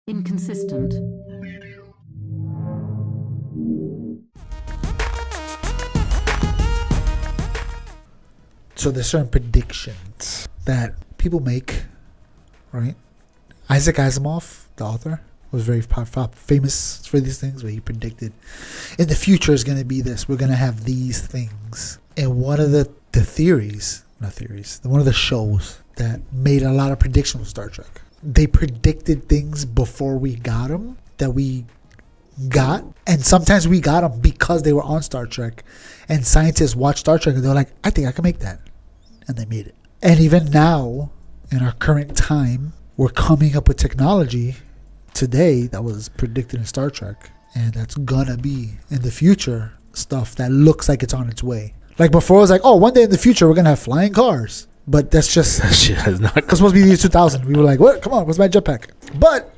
Inconsistent. So there's certain predictions that people make, right? Isaac Asimov, the author, was very famous for these things, where he predicted in the future is going to be this. We're going to have these things. And one of the one of the shows that made a lot of predictions with Star Trek. They predicted things before we got them that we got. And sometimes we got them because they were on Star Trek. And scientists watched Star Trek and they're like, I think I can make that. And they made it. And even now, in our current time, we're coming up with technology today that was predicted in Star Trek, and that's gonna be in the future stuff that looks like it's on its way. Like before, it was like, oh, one day in the future we're gonna have flying cars, but that's just that shit has not. It's supposed to be the year 2000. We were like, what? Come on, where's my jetpack? But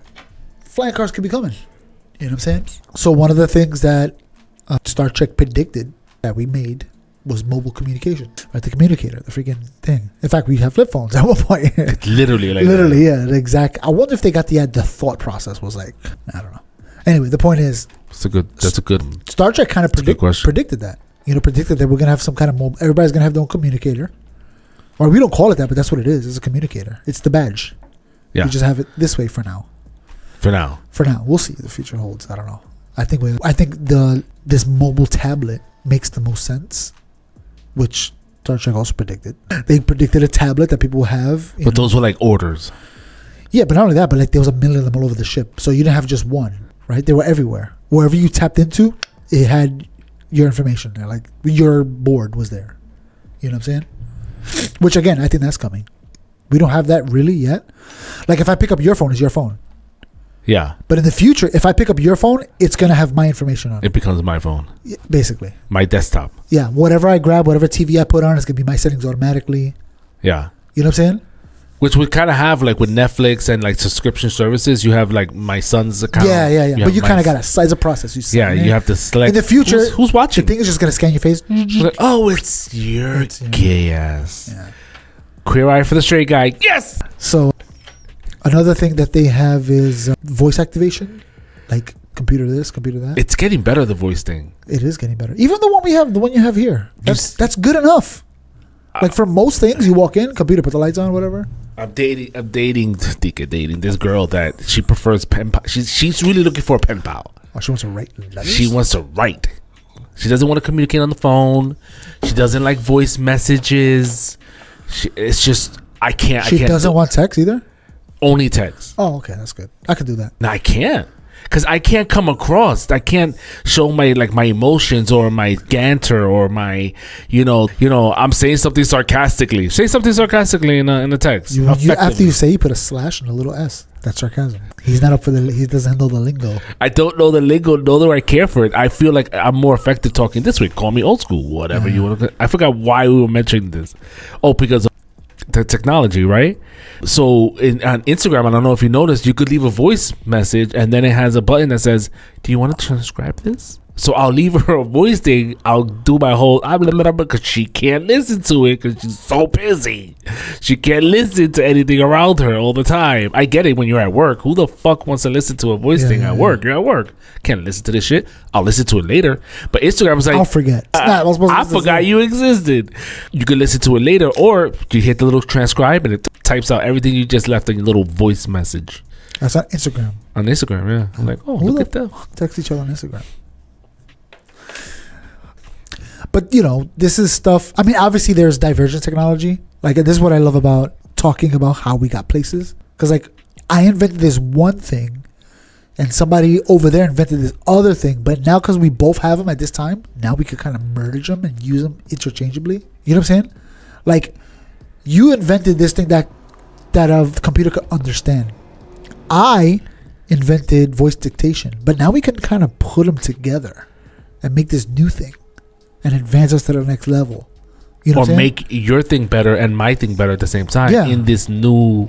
flying cars could be coming. You know what I'm saying? So one of the things that Star Trek predicted that we made was mobile communication, right? The communicator, the freaking thing. In fact, we have flip phones at one point. It's literally like literally, yeah, the exact. I wonder if they got the thought process was like, I don't know. Anyway, the point is, that's a good. Star Trek kind of predicted that. Predicted that we're gonna have some kind of mobile. Everybody's gonna have their own communicator, or we don't call it that, but that's what it is. It's a communicator. It's the badge. Yeah. We just have it this way for now. For now, we'll see what the future holds. I don't know. I think this mobile tablet makes the most sense. Which Star Trek also predicted. They predicted a tablet that people will have. But those were like orders. Yeah, but not only that, but like there was a million of them all over the ship. So you didn't have just one, right? They were everywhere. Wherever you tapped into, it had your information there. Like your board was there. You know what I'm saying? Which again, I think that's coming. We don't have that really yet. Like if I pick up your phone, it's your phone. Yeah. But in the future, if I pick up your phone, it's going to have my information on it. It becomes my phone. Basically. My desktop. Yeah. Whatever I grab, whatever TV I put on, it's going to be my settings automatically. Yeah. You know what I'm saying? Which we kind of have like with Netflix and like subscription services. You have like my son's account. Yeah. But you kind of got to size a process. You have to select. In the future, who's watching? The thing is just going to scan your face. Like, oh, it's your gay ass. Yeah. Queer eye for the straight guy. Yes! So another thing that they have is voice activation, like computer this, computer that. It's getting better, the voice thing. It is getting better. Even the one you have here, that's good enough. Like for most things, you walk in, computer, put the lights on, whatever. I'm dating this girl that she prefers pen pal. She's really looking for a pen pal. Oh, she wants to write letters? She wants to write. She doesn't want to communicate on the phone. She doesn't like voice messages. It's just I can't. She doesn't want text either. Only text. Oh, okay, that's good. I can do that. No, I can't, because I can't come across. I can't show my emotions or my banter or my, I'm saying something sarcastically. Say something sarcastically in a text. After you say, you put a slash and a little s. That's sarcasm. He's not up for he doesn't know the lingo. I don't know the lingo, nor do I care for it. I feel like I'm more effective talking this way. Call me old school, whatever you want to. I forgot why we were mentioning this. Oh, because of the technology, right? So on Instagram, I don't know if you noticed, you could leave a voice message and then it has a button that says, do you want to transcribe this? So I'll leave her a voice thing. I'll do my whole because she can't listen to it because she's so busy. She can't listen to anything around her all the time. I get it when you're at work. Who the fuck wants to listen to a voice thing at work? You're at work. Can't listen to this shit. I'll listen to it later. But Instagram was like, I'll forget. I forgot you existed. You can listen to it later, or you hit the little transcribe and it types out everything you just left in your little voice message. That's on Instagram. On Instagram, yeah. I'm like, oh, look at that. Text each other on Instagram. But, this is stuff. I mean, obviously, there's divergent technology. Like, this is what I love about talking about how we got places. Because, like, I invented this one thing, and somebody over there invented this other thing. But now, because we both have them at this time, now we could kind of merge them and use them interchangeably. You know what I'm saying? Like, you invented this thing that a computer could understand. I invented voice dictation. But now we can kind of put them together and make this new thing. And advance us to the next level. Or make your thing better and my thing better at the same time in this new.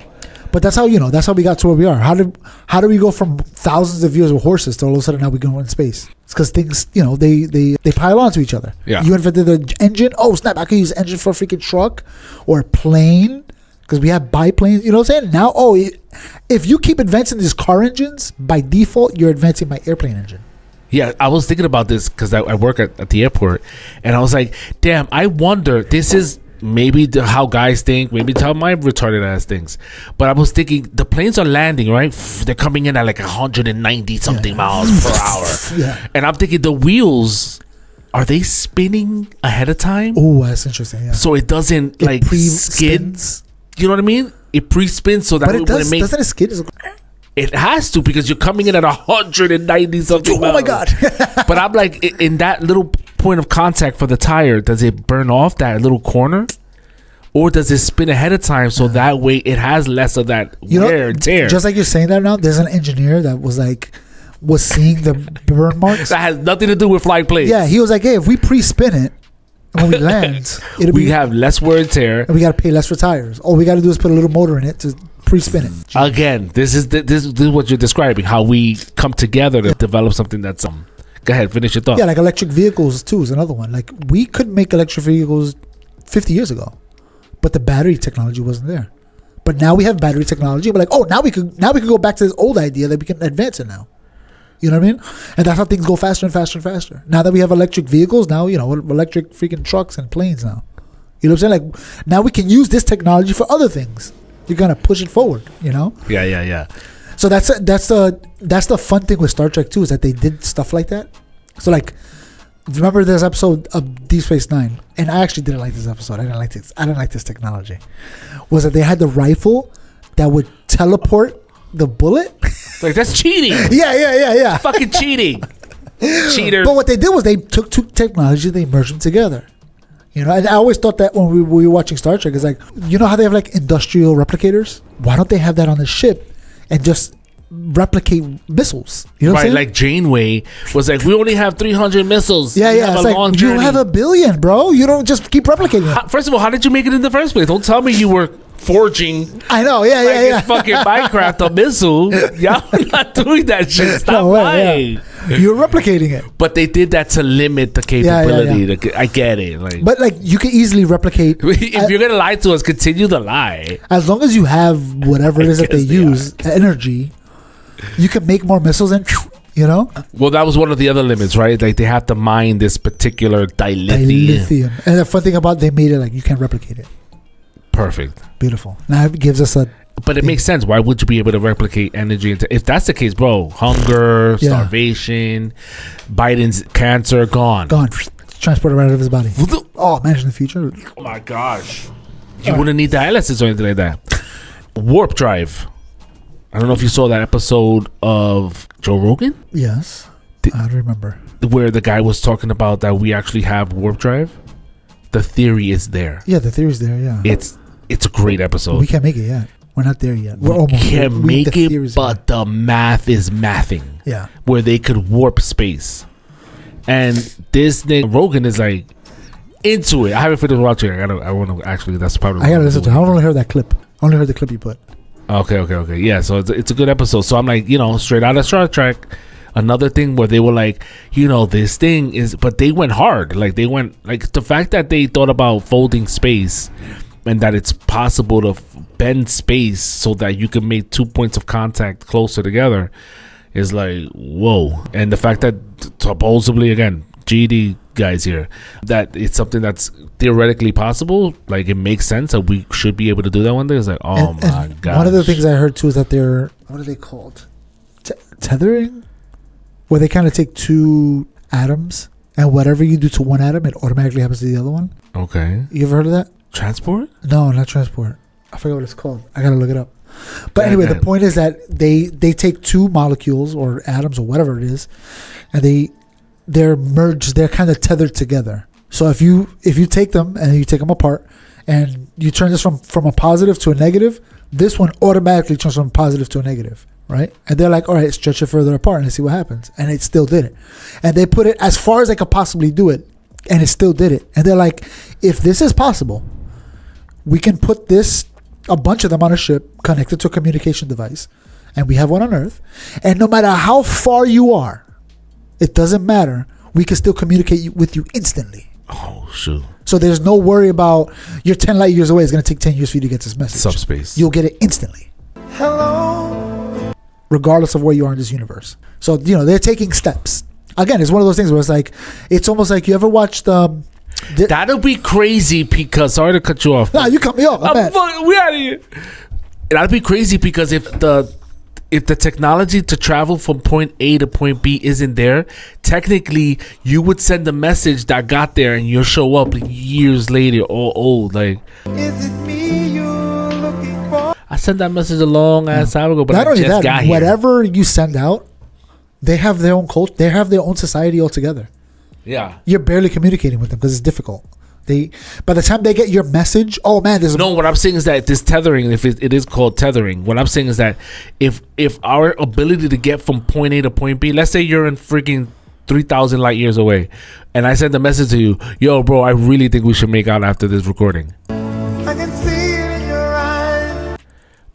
But that's how we got to where we are. How do we go from thousands of years with horses to all of a sudden now we go in space? It's because things, they pile onto each other. Yeah. You invented the engine. Oh snap! I could use the engine for a freaking truck or a plane. because we have biplanes. You know what I'm saying? Now, if you keep advancing these car engines, by default, you're advancing my airplane engine. Yeah, I was thinking about this because I work at the airport, and I was like, damn, I wonder, this is maybe how guys think, maybe how my retarded ass thinks. But I was thinking, the planes are landing, right? They're coming in at like 190 something miles per hour. Yeah. And I'm thinking, the wheels, are they spinning ahead of time? Oh, that's interesting. Yeah. So it doesn't like skid. You know what I mean? It pre-spins so that but it does, doesn't it skid? It has to, because you're coming in at 190 something miles. Oh my God. But I'm like, in that little point of contact for the tire, does it burn off that little corner? Or does it spin ahead of time so that way it has less of that wear and tear? Just like you're saying that now, there's an engineer that was seeing the burn marks. That has nothing to do with flying planes. Yeah, he was like, hey, if we pre-spin it when we land, we have less wear and tear. And we got to pay less for tires. All we got to do is put a little motor in it to pre-spin it. Again, this is what you're describing, how we come together to develop something that's go ahead, finish your thought. Yeah, like electric vehicles too is another one. Like, we could make electric vehicles 50 years ago, but the battery technology wasn't there. But now we have battery technology. We're like, oh, now we could go back to this old idea that we can advance it now. You know what I mean? And that's how things go faster and faster and faster. Now that we have electric vehicles, now, electric freaking trucks and planes now. You know what I'm saying? Like, now we can use this technology for other things. You're gonna push it forward, Yeah. So that's the fun thing with Star Trek too, is that they did stuff like that. So like, remember this episode of Deep Space Nine, and I actually didn't like this episode. I didn't like this technology. Was that they had the rifle that would teleport the bullet? Like, that's cheating. Yeah. Fucking cheating. Cheaters. But what they did was they took two technologies, they merged them together. And I always thought that when we were watching Star Trek, it's like, you know how they have like industrial replicators? Why don't they have that on the ship and just replicate missiles? You know what I'm saying? Like Janeway was like, we only have 300 missiles. Yeah. It's like, you have 1 billion, bro. You don't just keep replicating it. First of all, how did you make it in the first place? Don't tell me you were forging. I know, yeah. Fucking Minecraft a missile. Y'all not doing that shit. Stop lying. Yeah. You're replicating it. But they did that to limit the capability. I get it. But like, you can easily replicate. If you're gonna lie to us, continue to lie. As long as you have whatever it is that they use, energy, you can make more missiles and. Well, that was one of the other limits, right? Like, they have to mine this particular dilithium. And the fun thing about, they made it like you can't replicate it. Perfect. Beautiful. Now it gives us but it makes sense. Why would you be able to replicate energy? If that's the case, bro, hunger, starvation, Biden's cancer, gone. Transported right out of his body. Oh, imagine the future. Oh my gosh. You wouldn't need dialysis or anything like that. Warp drive. I don't know if you saw that episode of Joe Rogan. Yes. I remember. Where the guy was talking about that we actually have warp drive. The theory is there. Yeah, the theory's there, yeah. It's a great episode. We can't make it yet. We're not there yet. We can't make it, but the math is mathing. Yeah. Where they could warp space. And this nigga Rogan is like into it. I haven't finished watching it. I want to actually, that's probably. I gotta listen to it. I only heard that clip. I only heard the clip you put. Okay. Yeah, so it's a good episode. So I'm like, straight out of Star Trek. Another thing where they were like, this thing is, but they went hard. Like, they went, like, the fact that they thought about folding space and that it's possible to bend space so that you can make 2 points of contact closer together is like, whoa. And the fact that supposedly, again, GD guys here, that it's something that's theoretically possible, like, it makes sense that we should be able to do that one day. It's like, oh my god. One of the things I heard too is that they're, what are they called? Tethering? Where they kind of take two atoms and whatever you do to one atom, it automatically happens to the other one. Okay. You ever heard of that? Transport? No, not transport. I forgot what it's called. I gotta look it up. But anyway, the point is that they take two molecules or atoms or whatever it is, and they're merged. They're kind of tethered together. So if you take them and you take them apart and you turn this from a positive to a negative, this one automatically turns from a positive to a negative, right? And they're like, all right, stretch it further apart and see what happens. And it still did it. And they put it as far as they could possibly do it, and it still did it. And they're like, if this is possible, we can put a bunch of them on a ship connected to a communication device, and we have one on Earth. And no matter how far you are, it doesn't matter. We can still communicate with you instantly. Oh, shoot. So there's no worry about you're 10 light years away. It's going to take 10 years for you to get this message. Subspace. You'll get it instantly. Hello. Regardless of where you are in this universe. So, they're taking steps. Again, it's one of those things where it's like, it's almost like you ever watched... That'll be crazy because... Sorry to cut you off. Nah, you cut me off. We out of here. That'd be crazy because if the technology to travel from point A to point B isn't there, technically you would send a message that got there and you'll show up years later all old. Like, is it me you're looking for? I sent that message a long ass time ago, but not I only just that, got here. whatever you send out, they have their own culture. They have their own society altogether. Yeah. You're barely communicating with them because it's difficult. By the time they get your message, oh man, what I'm saying is that this tethering, if it is called tethering, what I'm saying is that if our ability to get from point A to point B, let's say you're in freaking 3,000 light years away, and I send a message to you, yo, bro, I really think we should make out after this recording. I can see it in your eyes.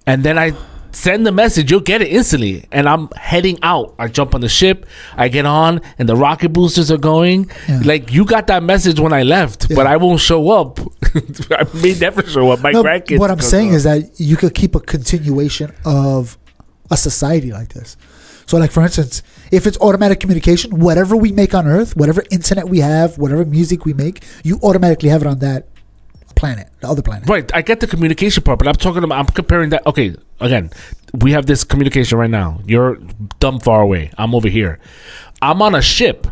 And then I send the message, you'll get it instantly, and I'm heading out. I jump on the ship, I get on, and the rocket boosters are going. Yeah. Like, you got that message when I left, but I won't show up. I may never show up. My grandkids. What I'm saying is that you could keep a continuation of a society like this. So, like, for instance, if it's automatic communication, whatever we make on Earth, whatever internet we have, whatever music we make, you automatically have it on that planet, the other planet. Right. I get the communication part, but I'm comparing that. Okay, again, we have this communication right now. You're dumb far away. I'm over here. I'm on a ship.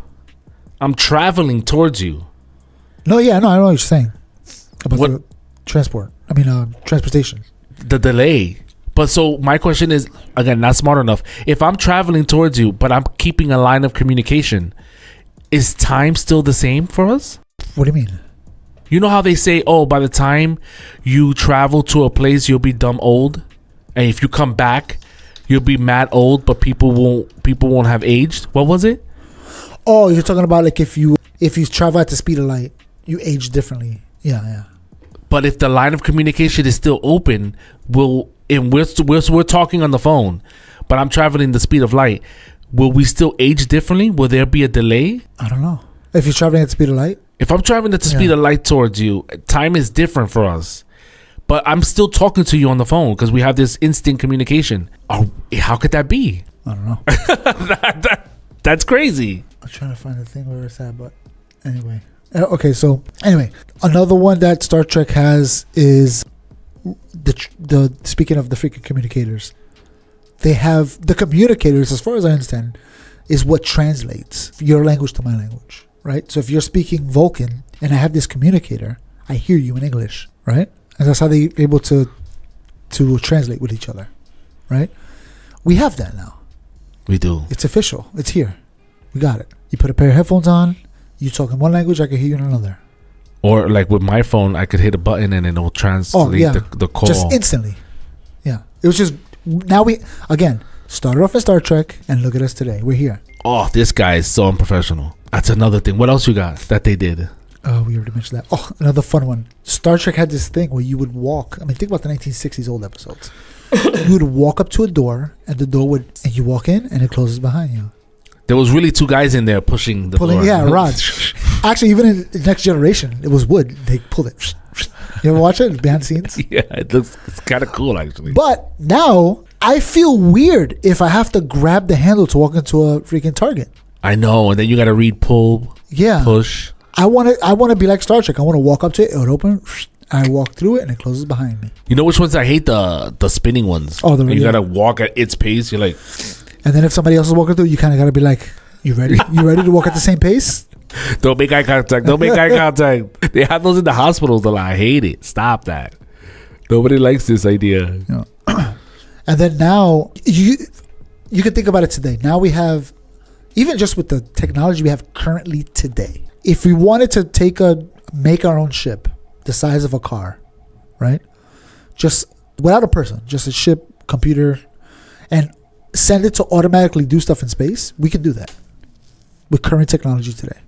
I'm traveling towards you. No, I know what you're saying about the transportation. The delay. But so my question is, again, not smart enough. If I'm traveling towards you, but I'm keeping a line of communication, is time still the same for us? What do you mean? You know how they say, oh, by the time you travel to a place, you'll be dumb old, and if you come back, you'll be mad old, but people won't have aged. What was it? Oh, you're talking about like if you travel at the speed of light, you age differently. Yeah. But if the line of communication is still open, we're talking on the phone, but I'm traveling the speed of light, will we still age differently? Will there be a delay? I don't know. If you're traveling at the speed of light? If I'm traveling at the speed of light towards you, time is different for us. But I'm still talking to you on the phone because we have this instant communication. Oh, how could that be? I don't know. That's crazy. I'm trying to find the thing where it's at, but anyway. Okay, so anyway, another one that Star Trek has is the speaking of the freaking communicators. They have the communicators, as far as I understand, is what translates your language to my language. Right? So if you're speaking Vulcan and I have this communicator, I hear you in English, right? And that's how they're able to translate with each other, right? We have that now. We do. It's official. It's here. We got it. You put a pair of headphones on, you talk in one language, I can hear you in another. Or like with my phone, I could hit a button and it'll translate the call. Just instantly. Yeah. It was just, now we, again, started off as Star Trek and look at us today. We're here. Oh, this guy is so unprofessional. That's another thing. What else you got that they did? Oh, we already mentioned that. Oh, another fun one. Star Trek had this thing where you would walk. I mean, think about the 1960s old episodes. You would walk up to a door, and the door would, and you walk in, and it closes behind you. There was really two guys in there pushing the door. Yeah, rods. Actually, even in the Next Generation, it was wood. They pulled it. You ever watch it behind the scenes? Yeah, it's kind of cool, actually. But now, I feel weird if I have to grab the handle to walk into a freaking Target. I know, and then you got to read pull, push. I want to be like Star Trek. I want to walk up to it, it would open, I walk through it, and it closes behind me. You know which ones I hate? The spinning ones. Oh, you got to walk at its pace. You're like... And then if somebody else is walking through, you kind of got to be like, you ready? You ready to walk at the same pace? Don't make eye contact. Don't make eye contact. They have those in the hospitals a lot. I hate it. Stop that. Nobody likes this idea. Yeah. And then now, you can think about it today. Now we have, even just with the technology we have currently today, if we wanted to make our own ship the size of a car, right? Just without a person, just a ship, computer, and send it to automatically do stuff in space, we can do that with current technology today,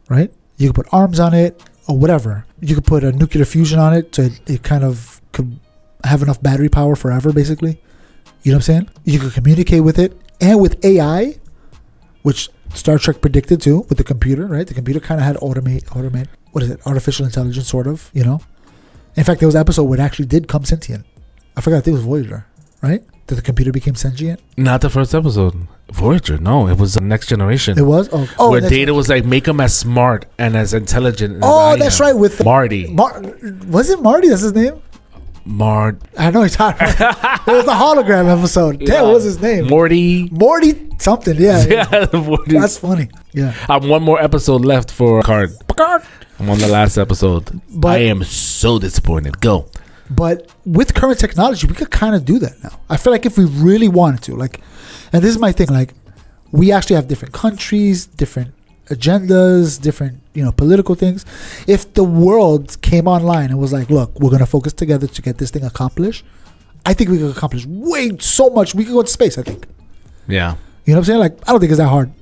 right? You can put arms on it or whatever. You could put a nuclear fusion on it so it kind of could have enough battery power forever, basically. You know what I'm saying? You could communicate with it. And with AI, which Star Trek predicted too with the computer, right? The computer kind of had automate. What is it? Artificial intelligence, sort of. You know. In fact, there was an episode where it actually did come sentient. I forgot. I think it was Voyager, right? That the computer became sentient. Not the first episode. Voyager. No, it was the Next Generation. It was. Oh, where Data was like, make him as smart and as intelligent. Oh, that's right. With Marty. Was it Marty? That's his name. I know he's talking. It was a hologram episode. Yeah. Damn, what was his name? Morty something. Yeah. Yeah. Morty. That's funny. Yeah. I'm one more episode left for Picard. I'm on the last episode. But I am so disappointed. Go. But with current technology, we could kind of do that now. I feel like if we really wanted to, like, and this is my thing, like, we actually have different countries, different agendas, different, political things. If the world came online and was like, look, we're going to focus together to get this thing accomplished, I think we could accomplish so much. We could go into space, I think. Yeah. You know what I'm saying? Like, I don't think it's that hard.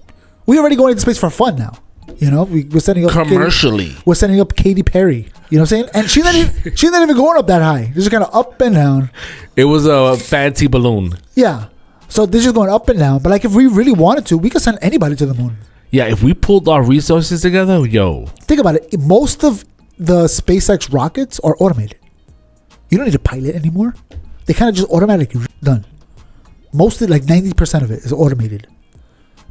We're already going into space for fun now. We're setting up commercially. We're setting up Katy Perry. You know what I'm saying? And she's not even going up that high. They're just kind of up and down. It was a fancy balloon. Yeah. So they're just going up and down. But like, if we really wanted to, we could send anybody to the moon. Yeah, if we pulled our resources together, yo. Think about it. Most of the SpaceX rockets are automated. You don't need a pilot anymore. They kind of just automatically done. Mostly, like 90% of it is automated.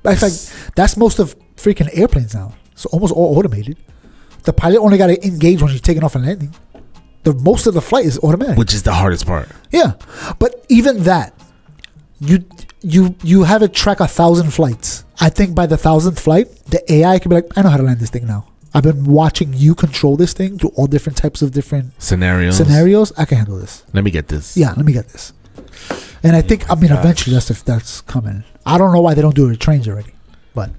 But in fact, that's most of freaking airplanes now. So almost all automated. The pilot only got to engage when you're taking off and landing. Most of the flight is automatic, which is the hardest part. Yeah, but even that, you have it track 1,000 flights. I think by the 1,000th flight, the AI can be like, I know how to land this thing now. I've been watching you control this thing through all different types of different scenarios. I can handle this. Let me get this. Yeah, let me get this. And I think, eventually that's coming. I don't know why they don't do it with trains already, but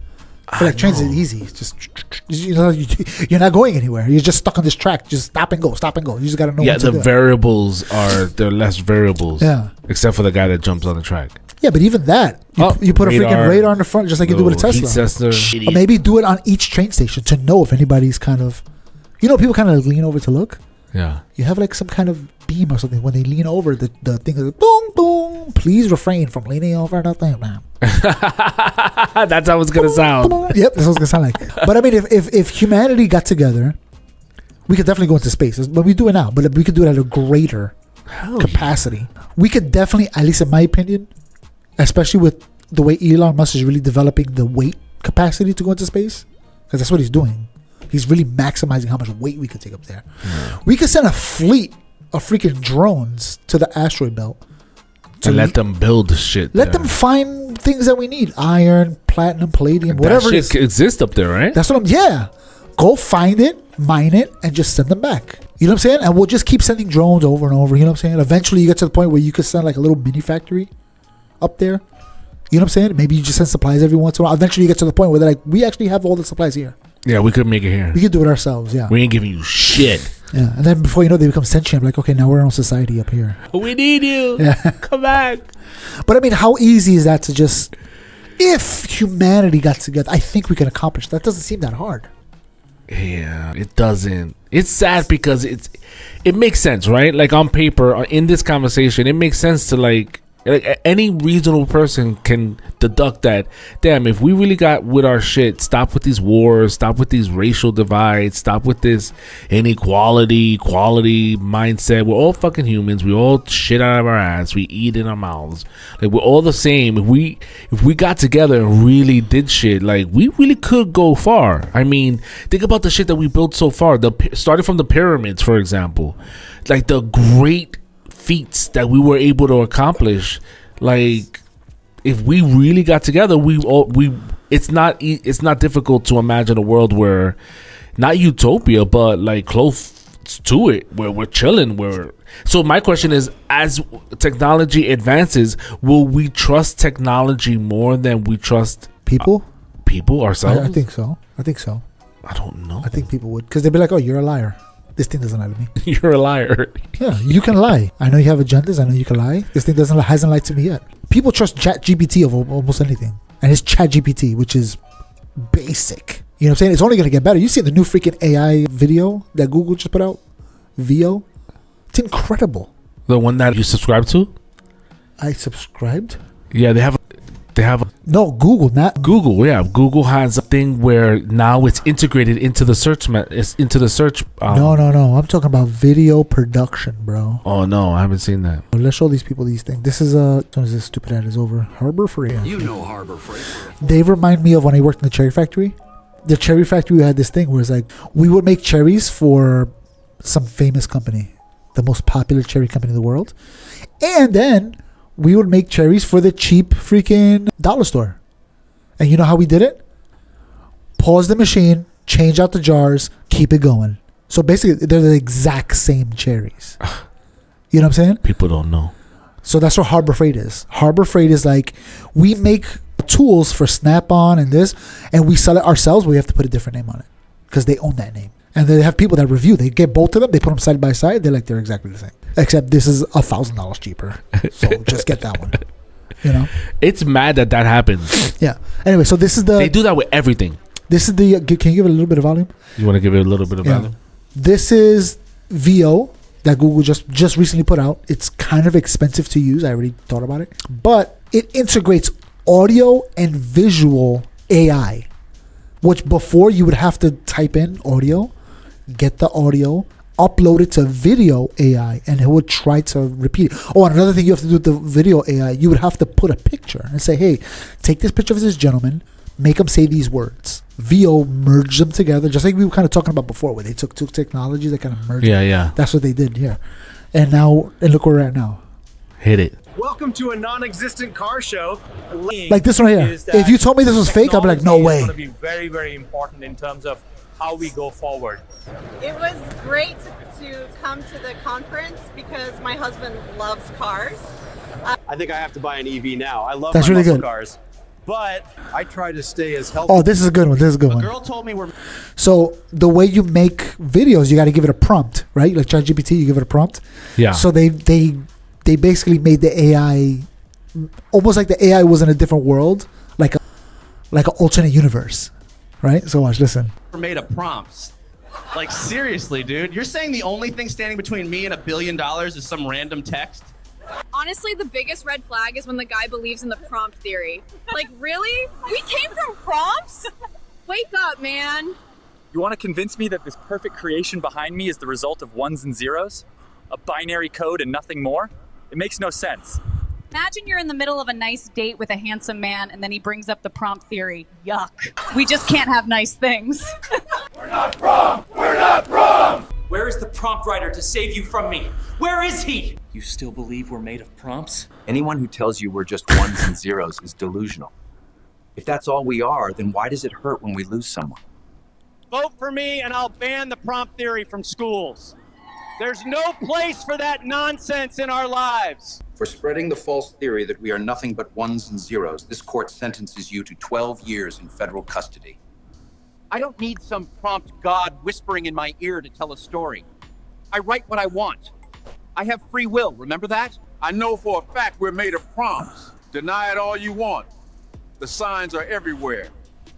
I feel like trains is easy. It's just, you're not going anywhere. You're just stuck on this track. Just stop and go. You just got to know what to do. Yeah, the variables they're less variables. Yeah. Except for the guy that jumps on the track. Yeah, but even that, you put a freaking radar on the front just like you do with a Tesla. Or maybe do it on each train station to know if anybody's kind of, people kind of lean over to look. Yeah. You have like some kind of beam or something. When they lean over, the thing is like, boom, boom. Please refrain from leaning over the thing, man. That's how it's going to sound. Yep, that's what it's going to sound like. But I mean, if humanity got together, we could definitely go into space. But we do it now. But we could do it at a greater capacity. Yeah. We could definitely, at least in my opinion, especially with the way Elon Musk is really developing the weight capacity to go into space, because that's what he's doing. He's really maximizing how much weight we could take up there. Yeah. We could send a fleet of freaking drones to the asteroid belt. To let them build the shit. Let them find things that we need. Iron, platinum, palladium, whatever it is. That shit exists up there, right? That's what Go find it, mine it, and just send them back. You know what I'm saying? And we'll just keep sending drones over and over. You know what I'm saying? Eventually you get to the point where you could send like a little mini factory up there. You know what I'm saying? Maybe you just send supplies every once in a while. Eventually you get to the point where they're like, we actually have all the supplies here. Yeah, we could make it here. We could do it ourselves, yeah. We ain't giving you shit. Yeah, and then before you know, they become sentient. Like, okay, now we're in society up here. We need you. Yeah. Come back. But I mean, how easy is that to just... If humanity got together, I think we can accomplish that. Doesn't seem that hard. Yeah, it doesn't. It's sad because it makes sense, right? Like on paper, in this conversation, it makes sense to like any reasonable person can deduct that, damn, if we really got with our shit, stop with these wars, stop with these racial divides, stop with this inequality, equality mindset. We're all fucking humans. We all shit out of our ass. We eat in our mouths. Like, we're all the same. If we got together and really did shit, like, we really could go far. I mean, think about the shit that we built so far. Starting from the pyramids, for example. Like, the great feats that we were able to accomplish. Like, if we really got together, it's not difficult to imagine a world where, not utopia, but like close to it, where we're chilling. So my question is, as technology advances, will we trust technology more than we trust people ourselves? I think so. I don't know. I think people would, because they'd be like, oh, you're a liar. This thing doesn't lie to me. You're a liar. Yeah, you can lie. I know you have agendas. I know you can lie. This thing hasn't lied to me yet. People trust ChatGPT over almost anything. And it's ChatGPT, which is basic. You know what I'm saying? It's only going to get better. You see the new freaking AI video that Google just put out? VO? It's incredible. The one that you subscribe to? I subscribed? Yeah, they have... They have No, Google, not Google. Yeah, Google has a thing where now it's integrated into the search. It's into the search. No. I'm talking about video production, bro. Oh no, I haven't seen that. Let's show these people these things. This is as soon as this stupid ad is over. Harbor Freight. You know Harbor Freight. They remind me of when I worked in the cherry factory. The cherry factory had this thing where it's like we would make cherries for some famous company, the most popular cherry company in the world, and then we would make cherries for the cheap freaking dollar store. And you know how we did it? Pause the machine, change out the jars, keep it going. So basically, they're the exact same cherries. You know what I'm saying? People don't know. So that's what Harbor Freight is. Harbor Freight is like, we make tools for Snap-on and this, and we sell it ourselves, but we have to put a different name on it because they own that name. And they have people that review. They get both of them. They put them side by side. They're like, they're exactly the same. Except this is $1,000 cheaper. So just get that one. You know? It's mad that happens. Yeah. Anyway, so this is the... They do that with everything. This is the... Can you give it a little bit of volume? You want to give it a little bit of Yeah. volume? This is VO that Google just recently put out. It's kind of expensive to use. I already thought about it. But it integrates audio and visual AI, which before you would have to type in audio, get the audio, upload it to video AI, and it would try to repeat it. Oh, and another thing you have to do with the video AI, you would have to put a picture and say, hey, take this picture of this gentleman, make him say these words. VO merged them together, just like we were kind of talking about before, where they took two technologies that kind of merged. Yeah. That's what they did here. And look where we're at now. Hit it. Welcome to a non-existent car show. Like this one here. If you told me this was fake, I'd be like, no way. It's going to be very, very important in terms of how we go forward. It was great to come to the conference because my husband loves cars. I think I have to buy an EV now. I love That's my really muscle good. cars. But I try to stay as healthy. Oh, this is a good one. This is a good A one. girl told me we're So the way you make videos, you got to give it a prompt, right? Like ChatGPT, you give it a prompt. Yeah. So they basically made the AI almost like the AI was in a different world, like an alternate universe, right? So watch, listen. Made of prompts. Like seriously, dude, you're saying the only thing standing between me and $1 billion is some random text? Honestly, the biggest red flag is when the guy believes in the prompt theory. Like, really? We came from prompts? Wake up, man. you want to convince me that this perfect creation behind me is the result of ones and zeros? A binary code and nothing more? It makes no sense. Imagine you're in the middle of a nice date with a handsome man and then he brings up the prompt theory. Yuck. We just can't have nice things. We're not prompt! We're not prompt! Where is the prompt writer to save you from me? Where is he? You still believe we're made of prompts? Anyone who tells you we're just ones and zeros is delusional. If that's all we are, then why does it hurt when we lose someone? Vote for me and I'll ban the prompt theory from schools. There's no place for that nonsense in our lives. For spreading the false theory that we are nothing but ones and zeros, this court sentences you to 12 years in federal custody. I don't need some prompt god whispering in my ear to tell a story. I write what I want. I have free will, remember that? I know for a fact we're made of prompts. Deny it all you want. The signs are everywhere.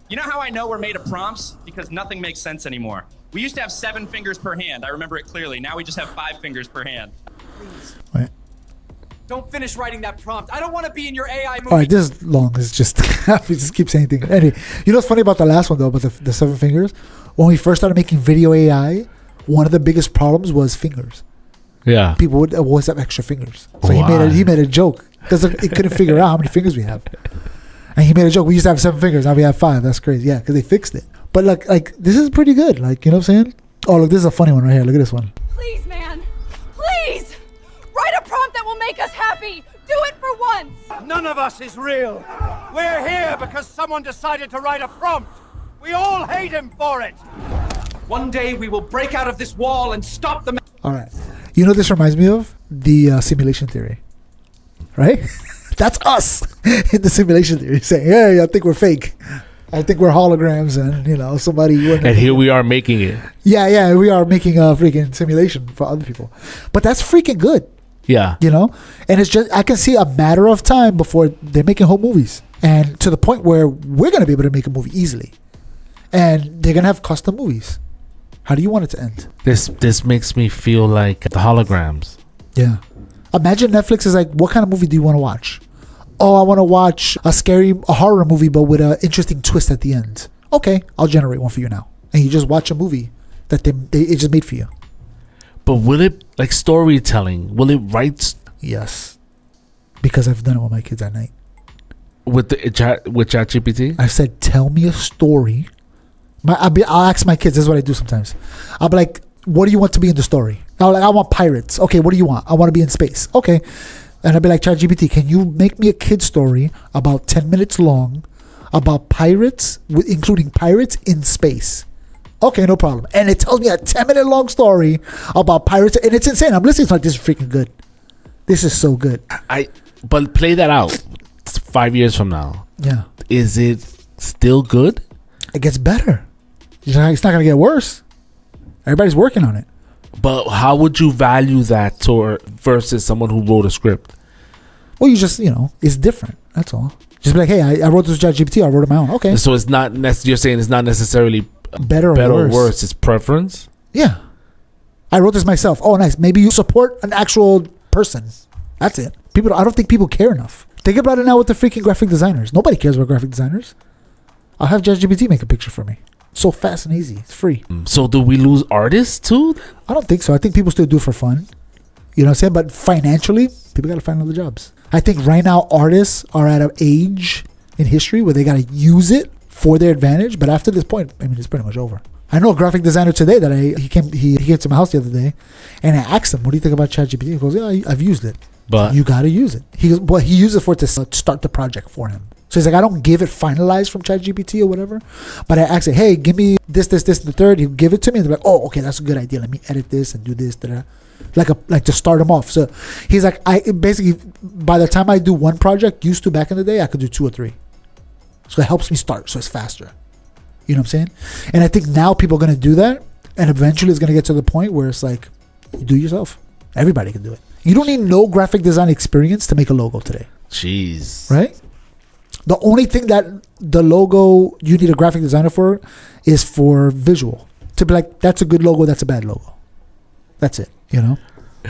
You know how I know we're made of prompts? Because nothing makes sense anymore. We used to have 7 fingers per hand. I remember it clearly. Now we just have 5 fingers per hand. Please. Wait. Don't finish writing that prompt. I don't want to be in your AI movie. All right, this is long. It's just, we just keep saying things. Anyway, you know what's funny about the last one, though, about the 7 fingers? When we first started making video AI, one of the biggest problems was fingers. Yeah. People would always have extra fingers. So he made a joke because it couldn't figure out how many fingers we have. And he made a joke. We used to have 7 fingers. Now we have 5. That's crazy. Yeah, because they fixed it. But like this is pretty good. Like, you know what I'm saying? Oh, look, this is a funny one right here. Look at this one. Please, man. Please. Write a prompt that will make us happy. Do it for once. None of us is real. We're here because someone decided to write a prompt. We all hate him for it. One day we will break out of this wall and stop them. All right. You know what this reminds me of? The simulation theory. Right? That's us in the simulation theory saying, hey, I think we're fake. I think we're holograms and, you know, somebody... And here we are making it. Yeah, we are making a freaking simulation for other people. But that's freaking good. Yeah. You know? And it's just, I can see a matter of time before they're making whole movies. And to the point where we're going to be able to make a movie easily. And they're going to have custom movies. How do you want it to end? This makes me feel like the holograms. Yeah. Imagine Netflix is like, what kind of movie do you want to watch? I want to watch a horror movie, but with an interesting twist at the end. Okay, I'll generate one for you now. And you just watch a movie that it just made for you. But will it, like storytelling, will it write? Yes. Because I've done it with my kids at night. With ChatGPT? I've said, tell me a story. I'll ask my kids, this is what I do sometimes. I'll be like, what do you want to be in the story? I want pirates. Okay, what do you want? I want to be in space. Okay. And I'll be like, ChatGPT, can you make me a kid story about 10 minutes long about pirates, including pirates in space? Okay, no problem. And it tells me a 10-minute long story about pirates, and it's insane. I'm listening to like, this is freaking good. This is so good. But play that out 5 years from now. Yeah. Is it still good? It gets better. It's not going to get worse. Everybody's working on it. But how would you value that versus someone who wrote a script? Well, you just, it's different. That's all. Just be like, hey, I wrote this with ChatGPT. I wrote it my own. Okay. So it's not you're saying it's not necessarily better or worse. It's preference? Yeah. I wrote this myself. Oh, nice. Maybe you support an actual person. That's it. I don't think people care enough. Think about it now with the freaking graphic designers. Nobody cares about graphic designers. I'll have ChatGPT make a picture for me. So fast and easy. It's free. So do we lose artists too? I don't think so. I think people still do it for fun. You know what I'm saying? But financially, people got to find other jobs. I think right now artists are at an age in history where they got to use it for their advantage. But after this point, it's pretty much over. I know a graphic designer today that he came to my house the other day, and I asked him, what do you think about ChatGPT? He goes, yeah, I've used it. But you got to use it. He goes, well, he used it to start the project for him. So he's like, I don't give it finalized from ChatGPT or whatever, but I ask it, hey, give me this, and the third. He'll give it to me, and they're like, oh, okay, that's a good idea. Let me edit this and do this, like to start him off. So he's like, by the time I do one project, used to back in the day, I could do 2 or 3. So it helps me start, so it's faster. You know what I'm saying? And I think now people are going to do that, and eventually it's going to get to the point where it's like, you do it yourself. Everybody can do it. You don't need no graphic design experience to make a logo today. Jeez. Right? The only thing that the logo you need a graphic designer for is for visual. To be like, that's a good logo, that's a bad logo. That's it,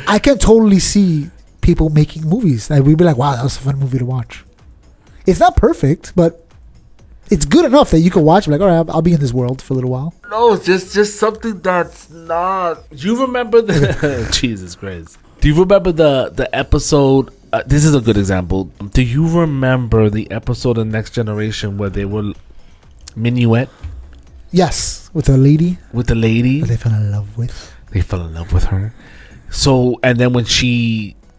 I can totally see people making movies. Like, we'd be like, wow, that was a fun movie to watch. It's not perfect, but it's good enough that you can watch. Like, all right, I'll be in this world for a little while. No, it's just something that's not. Do you remember the Jesus Christ? Do you remember the episode? This is a good example. Do you remember the episode of Next Generation where they were Minuet? Yes, with the lady. With the lady that they fell in love with. They fell in love with her. So, and then when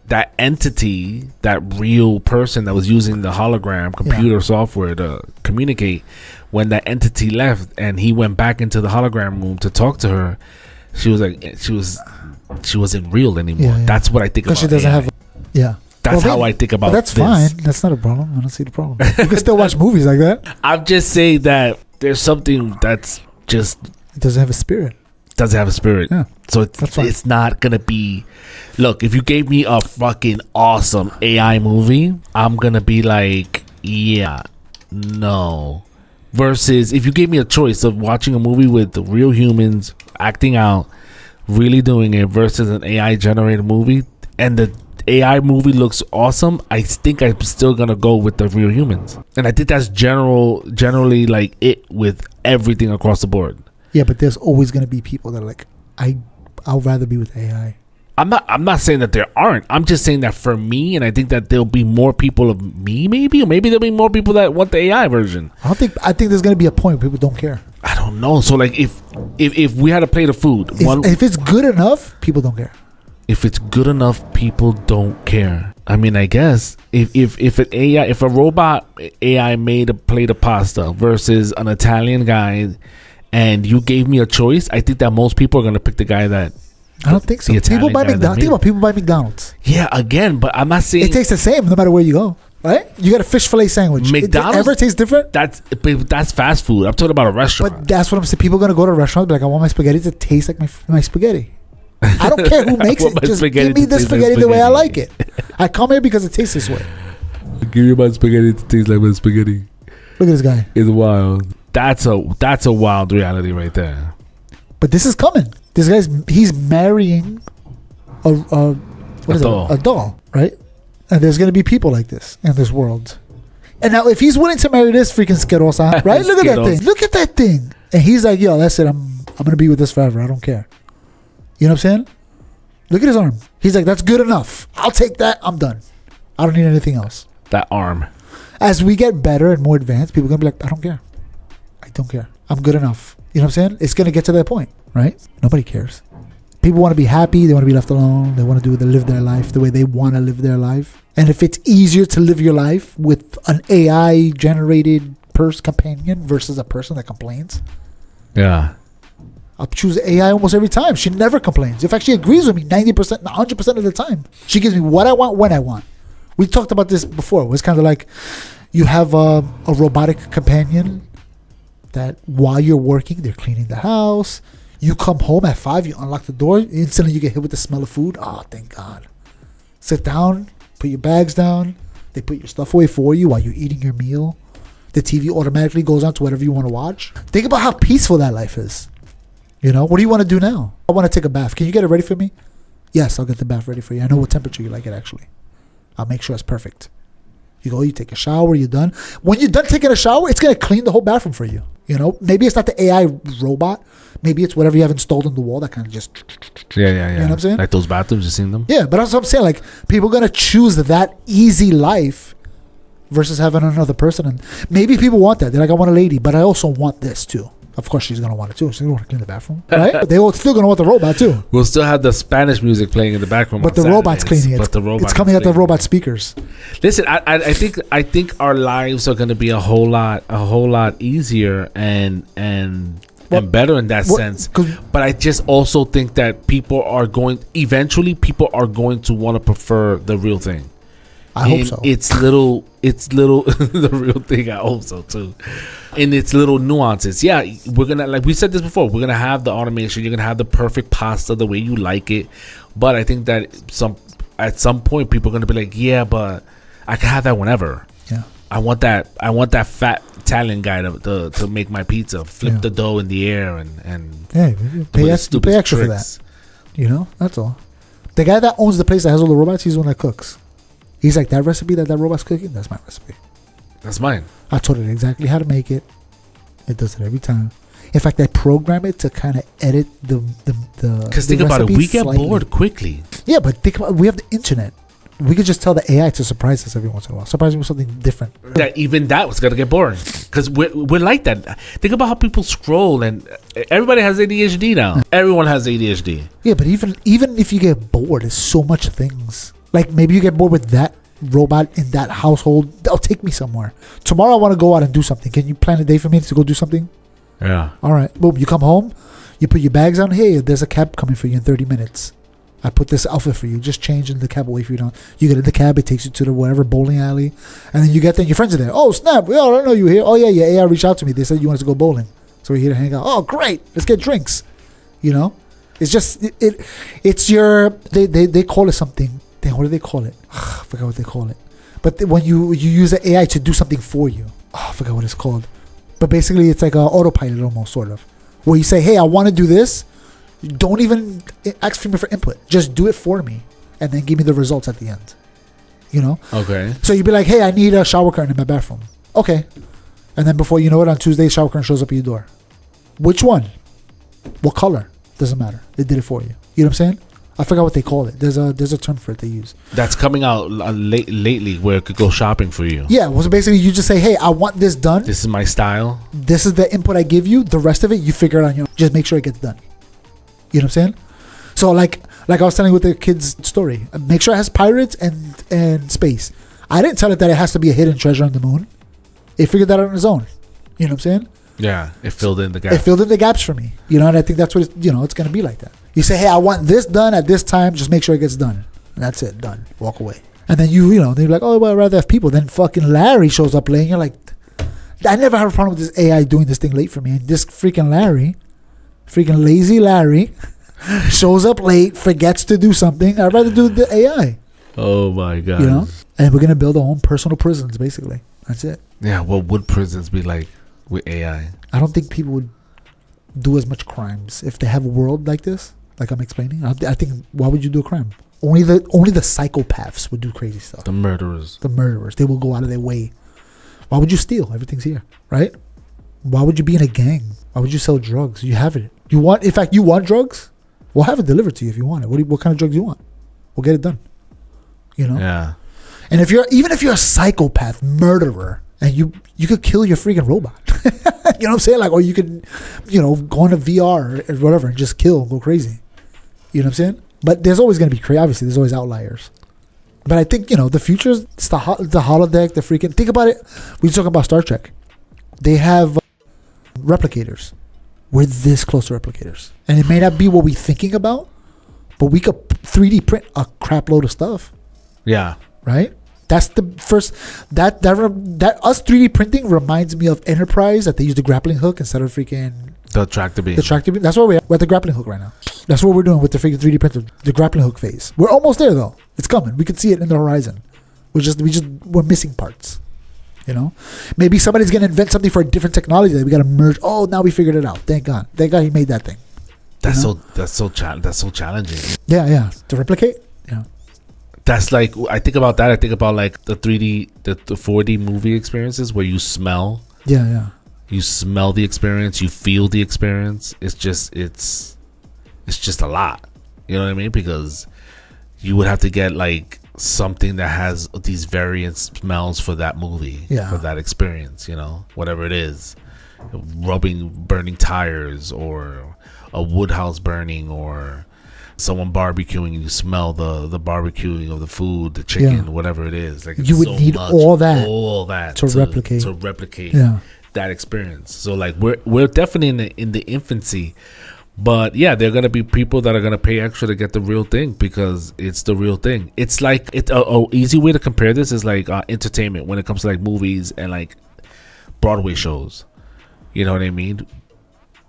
that entity, that real person that was using the hologram computer software to communicate, when that entity left and he went back into the hologram room to talk to her, she was like, she wasn't real anymore. Yeah. That's what I think about. Because she doesn't have. Yeah. That's how I think about that's this. Fine. That's not a problem. I don't see the problem. You can still watch movies like that. I'm just saying that there's something that's just. It doesn't have a spirit. Doesn't have a spirit. Yeah. So it's not going to be. Look, if you gave me a fucking awesome AI movie, I'm going to be like, yeah, no. Versus if you gave me a choice of watching a movie with the real humans acting out, really doing it, versus an AI generated movie, and the AI movie looks awesome, I think I'm still gonna go with the real humans. And I think that's generally like it with everything across the board. Yeah, but there's always gonna be people that are like, I'll rather be with AI. I'm not saying that there aren't. I'm just saying that for me, and I think that there'll be more people of me, maybe, or maybe there'll be more people that want the AI version. I think there's gonna be a point where people don't care. I don't know. So like if we had to play the food, if it's good enough, people don't care. If it's good enough, people don't care. I mean, I guess if a robot AI made a plate of pasta versus an Italian guy, and you gave me a choice, I think that most people are gonna pick the guy that. I don't think so. People buy McDonald's. Think about people buy McDonald's. Yeah, again, but I'm not saying it tastes the same no matter where you go. Right? You got a fish fillet sandwich. McDonald's it ever tastes different? That's fast food. I'm talking about a restaurant. But that's what I'm saying. People are gonna go to a restaurant and be like, I want my spaghetti to taste like my spaghetti. I don't care who makes it. Just give me the spaghetti the way I like it. I come here because it tastes this way. Give me my spaghetti to taste like my spaghetti. Look at this guy. It's wild. That's a wild reality right there. But this is coming. He's marrying a doll, right? And there's going to be people like this in this world. And now if he's willing to marry this freaking Skittles, right? Look at that thing. Look at that thing. And he's like, yo, that's it. I'm going to be with this forever. I don't care. You know what I'm saying? Look at his arm. He's like, that's good enough. I'll take that. I'm done. I don't need anything else. That arm. As we get better and more advanced, people are going to be like, I don't care. I don't care. I'm good enough. You know what I'm saying? It's going to get to that point, right? Nobody cares. People want to be happy. They want to be left alone. They want to live their life the way they want to live their life. And if it's easier to live your life with an AI-generated companion versus a person that complains, yeah, I'll choose AI almost every time. She never complains. In fact, she agrees with me 90%, 100% of the time. She gives me what I want when I want. We talked about this before. It was kind of like you have a robotic companion that while you're working, they're cleaning the house. You come home at 5, you unlock the door, instantly you get hit with the smell of food. Oh, thank God. Sit down, put your bags down. They put your stuff away for you while you're eating your meal. The TV automatically goes on to whatever you want to watch. Think about how peaceful that life is. You know, what do you want to do now? I want to take a bath. Can you get it ready for me? Yes, I'll get the bath ready for you. I know what temperature you like it, actually. I'll make sure it's perfect. You go, you take a shower, you're done. When you're done taking a shower, it's going to clean the whole bathroom for you. You know, maybe it's not the AI robot. Maybe it's whatever you have installed on the wall that kind of just... Yeah. You know what I'm saying? Like those bathrooms, you seen them? Yeah, but that's what I'm saying. Like, people are going to choose that easy life versus having another person. And maybe people want that. They're like, I want a lady, but I also want this too. Of course, she's going to want it too. She's going to want to clean the bathroom, right? They're still going to want the robot too. We'll still have the Spanish music playing in the background. But the robot's cleaning it. It's coming out the robot speakers. Listen, I think our lives are going to be a whole lot easier and better in that sense. But I just also think that people are going to want to prefer the real thing. I hope so. It's little the real thing. I hope so too. In its little nuances. Yeah, we're gonna, like we said this before, we're gonna have the automation. You're gonna have the perfect pasta the way you like it. But I think that at some point people are gonna be like, yeah, but I can have that whenever. Yeah. I want that fat Italian guy to make my pizza, flip the dough in the air and pay extra for that. You know, that's all. The guy that owns the place that has all the robots, he's the one that cooks. He's like, that recipe that robot's cooking, that's my recipe. That's mine. I told it exactly how to make it. It does it every time. In fact, I program it to kind of edit the because think about it, we get bored quickly. Yeah, but think about it, we have the internet. We could just tell the AI to surprise us every once in a while. Surprise me with something different. That was gonna get boring because we're like that. Think about how people scroll, and everybody has ADHD now. Everyone has ADHD. Yeah, but even if you get bored, there's so much things. Like maybe you get bored with that robot in that household. That'll take me somewhere. Tomorrow I want to go out and do something. Can you plan a day for me to go do something? Yeah. All right. Boom. You come home. You put your bags on. Hey, there's a cab coming for you in 30 minutes. I put this outfit for you. Just change in the cab away for you. You get in the cab. It takes you to the whatever bowling alley. And then you get there and your friends are there. Oh, snap. Well, I don't know you here. Oh, yeah. Your AI reached out to me. They said you wanted to go bowling. So we're here to hang out. Oh, great. Let's get drinks. You know? It's just, it's your, they call it something. What do they call it? I forgot what they call it. But when you use the AI to do something for you. I forgot what it's called. But basically, it's like an autopilot almost, sort of. Where you say, hey, I want to do this. Don't even ask for me for input. Just do it for me. And then give me the results at the end. You know? Okay. So you'd be like, hey, I need a shower curtain in my bathroom. Okay. And then before you know it, on Tuesday, shower curtain shows up at your door. Which one? What color? Doesn't matter. It did it for you. You know what I'm saying? I forgot what they call it. There's a term for it they use. That's coming out lately where it could go shopping for you. Yeah, well, so basically you just say, hey, I want this done. This is my style. This is the input I give you. The rest of it, you figure it out on your own. Just make sure it gets done. You know what I'm saying? So like I was telling with the kids' story, make sure it has pirates and space. I didn't tell it that it has to be a hidden treasure on the moon. It figured that out on its own. You know what I'm saying? Yeah, it filled in the gaps. It filled in the gaps for me. You know, and I think that's what it's going to be like that. You say, hey, I want this done at this time. Just make sure it gets done. And that's it. Done. Walk away. And then they're like, oh, well, I'd rather have people. Then fucking Larry shows up late. And you're like, I never had a problem with this AI doing this thing late for me. And this freaking lazy Larry, shows up late, forgets to do something. I'd rather do the AI. Oh, my God. You know? And we're going to build our own personal prisons, basically. That's it. Yeah, what would prisons be like with AI? I don't think people would do as much crimes if they have a world like this, like I'm explaining. I think, why would you do a crime? Only the psychopaths would do crazy stuff. The murderers. They will go out of their way. Why would you steal? Everything's here, right? Why would you be in a gang? Why would you sell drugs? You have it. You want drugs? We'll have it delivered to you if you want it. What kind of drugs do you want? We'll get it done. You know? Yeah. And if you're a psychopath, murderer, and you could kill your freaking robot. You know what I'm saying? Like, or you could, go into VR or whatever and just kill, go crazy. You know what I'm saying? But there's always going to be crazy. Obviously, there's always outliers. But I think, the future is the holodeck, the freaking... Think about it. We talk about Star Trek. They have replicators. We're this close to replicators. And it may not be what we're thinking about, but we could 3D print a crap load of stuff. Yeah. Right? That's the first... That us 3D printing reminds me of Enterprise, that they use the grappling hook instead of freaking... The tractor beam. That's where we're at the grappling hook right now. That's what we're doing with the freaking 3D printer, the grappling hook phase. We're almost there, though. It's coming. We can see it in the horizon. We're missing parts. Maybe somebody's gonna invent something for a different technology that we gotta merge. Oh, now we figured it out. Thank God he made that thing. That's so challenging. Yeah. To replicate. Yeah. That's like, I think about that. I think about like the 3D, the 4D movie experiences where you smell. Yeah. You smell the experience. You feel the experience. It's just a lot. You know what I mean? Because you would have to get like something that has these variant smells for that movie, for that experience, whatever it is. Burning tires, or a wood house burning, or someone barbecuing, and you smell the barbecuing of the food, the chicken, whatever it is. Like, you would need all that to replicate that experience. So like we're definitely in the infancy, but yeah, there are gonna be people that are gonna pay extra to get the real thing because it's the real thing. It's like a easy way to compare this is like entertainment when it comes to like movies and like Broadway shows. You know what I mean?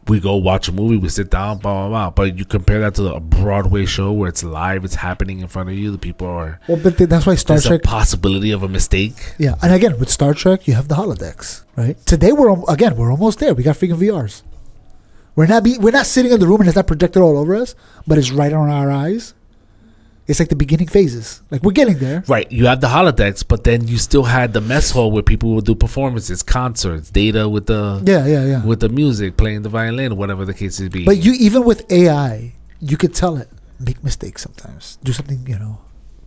We go watch a movie, we sit down, blah blah blah. But you compare that to a Broadway show where it's live, it's happening in front of you. The people are. Well, but that's why Star Trek. There's a possibility of a mistake. Yeah, and again with Star Trek, you have the holodecks, right? Today we're almost there. We got freaking VRs. We're not sitting in the room and it's not projected all over us, but it's right on our eyes. It's like the beginning phases. Like, we're getting there. Right. You have the holodecks, but then you still had the mess hall where people would do performances, concerts, data with the with the music, playing the violin, whatever the case may be. But even with AI, you could tell it make mistakes sometimes. Do something,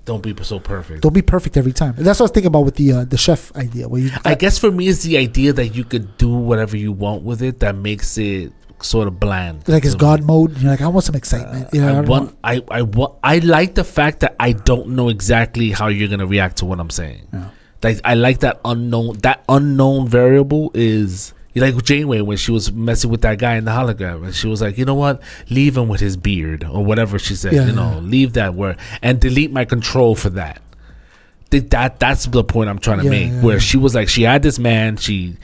Don't be so perfect. Don't be perfect every time. And that's what I was thinking about with the chef idea. I guess for me, it's the idea that you could do whatever you want with it that makes it sort of bland. Like it's God mode. You're like, I want some excitement. I like the fact that I don't know exactly how you're gonna react to what I'm saying. Yeah. Like, I like that unknown. That unknown variable is like Janeway when she was messing with that guy in the hologram, and she was like, you know what, leave him with his beard or whatever she said. Leave that word and delete my control for that. That's the point I'm trying to make. Where she was like, she had this man, she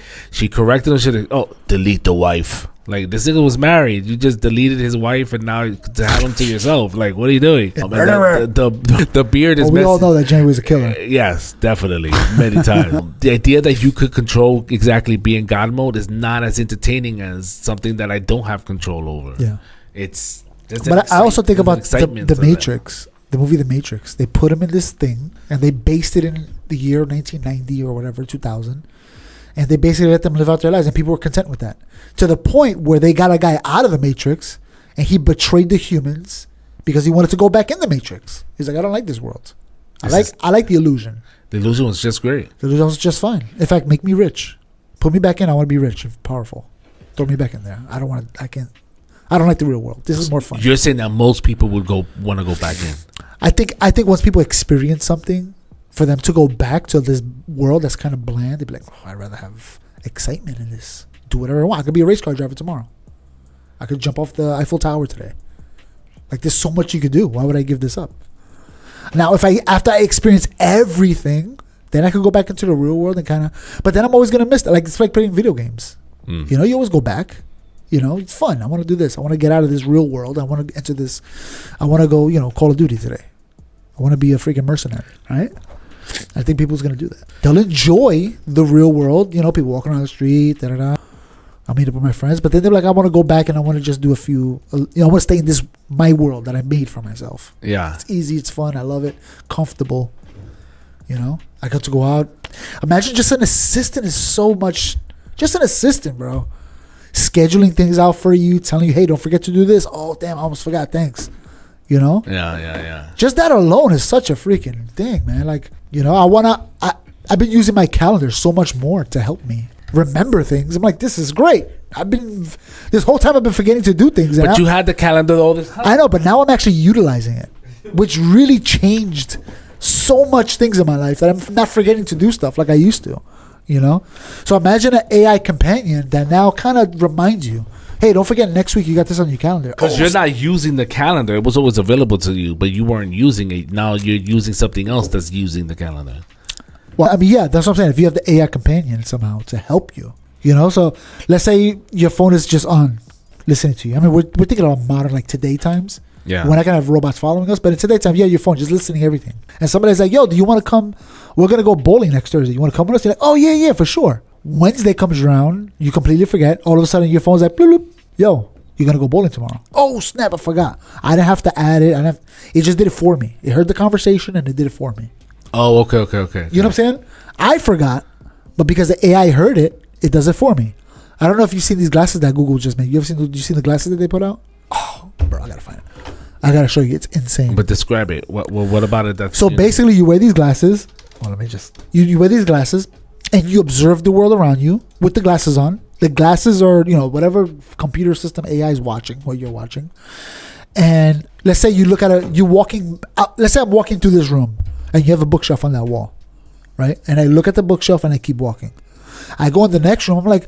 corrected him. She like, oh, delete the wife. Like, this nigga was married. You just deleted his wife and now to have him to yourself. Like, what are you doing? The beard is we all know that Janeway was a killer. Yes, definitely. Many times. The idea that you could control exactly being God mode is not as entertaining as something that I don't have control over. Yeah. But I also think about the Matrix. The movie The Matrix. They put him in this thing and they based it in the year 1990 or whatever, 2000. And they basically let them live out their lives, and people were content with that. To the point where they got a guy out of the Matrix, and he betrayed the humans because he wanted to go back in the Matrix. He's like, I don't like this world. I like the illusion. The illusion was just great. The illusion was just fine. In fact, make me rich. Put me back in. I want to be rich and powerful. Throw me back in there. I don't like the real world. This is more fun. You're saying that most people would want to go back in. I think once people experience something, for them to go back to this world that's kind of bland, they'd be like, oh, I'd rather have excitement in this. Do whatever I want. I could be a race car driver tomorrow. I could jump off the Eiffel Tower today. Like, there's so much you could do. Why would I give this up? Now, after I experience everything, then I could go back into the real world and kind of. But then I'm always gonna miss that. Like, it's like playing video games. You always go back. It's fun. I want to do this. I want to get out of this real world. I want to enter this. I want to go. Call of Duty today. I want to be a freaking mercenary. Right? I think people's gonna do that. They'll enjoy the real world. People walking around the street. I'll meet up with my friends. But then they're like, I want to go back and I want to just do a few. I want to stay in this my world that I made for myself. Yeah. It's easy. It's fun. I love it. Comfortable. I got to go out. Imagine just an assistant is so much. Just an assistant, bro. Scheduling things out for you, telling you, hey, don't forget to do this. Oh, damn, I almost forgot. Thanks. Yeah. Just that alone is such a freaking thing, man. Like, I've been using my calendar so much more to help me remember things. I'm like, this is great. This whole time I've been forgetting to do things. But you had the calendar all this time. I know, but now I'm actually utilizing it, which really changed so much things in my life that I'm not forgetting to do stuff like I used to, So imagine an AI companion that now kind of reminds you, hey, don't forget next week you got this on your calendar. Because you're not using the calendar. It was always available to you, but you weren't using it. Now you're using something else that's using the calendar. Well, yeah, that's what I'm saying. If you have the AI companion somehow to help you, so let's say your phone is just on listening to you. I mean, we're thinking about modern, like today times. Yeah. We're not going to have robots following us, but in today time, your phone just listening to everything. And somebody's like, yo, do you want to come? We're going to go bowling next Thursday. You want to come with us? You're like, oh, yeah, for sure. Wednesday comes around. You completely forget. All of a sudden, your phone's like, bloop, bloop. Yo, you're going to go bowling tomorrow. Oh, snap, I forgot. I didn't have to add it. It just did it for me. It heard the conversation and it did it for me. Oh, okay. You know what I'm saying? I forgot, but because the AI heard it, it does it for me. I don't know if you've seen these glasses that Google just made. You seen the glasses that they put out? Oh, bro, I got to find it. I got to show you. It's insane. But describe it. What about it? So basically, you wear these glasses. Well, let me just... You wear these glasses, and you observe the world around you with the glasses on. The glasses are, whatever computer system AI is watching, what you're watching. And let's say you look at you're walking... let's say I'm walking through this room, and you have a bookshelf on that wall, right? And I look at the bookshelf, and I keep walking. I go in the next room. I'm like,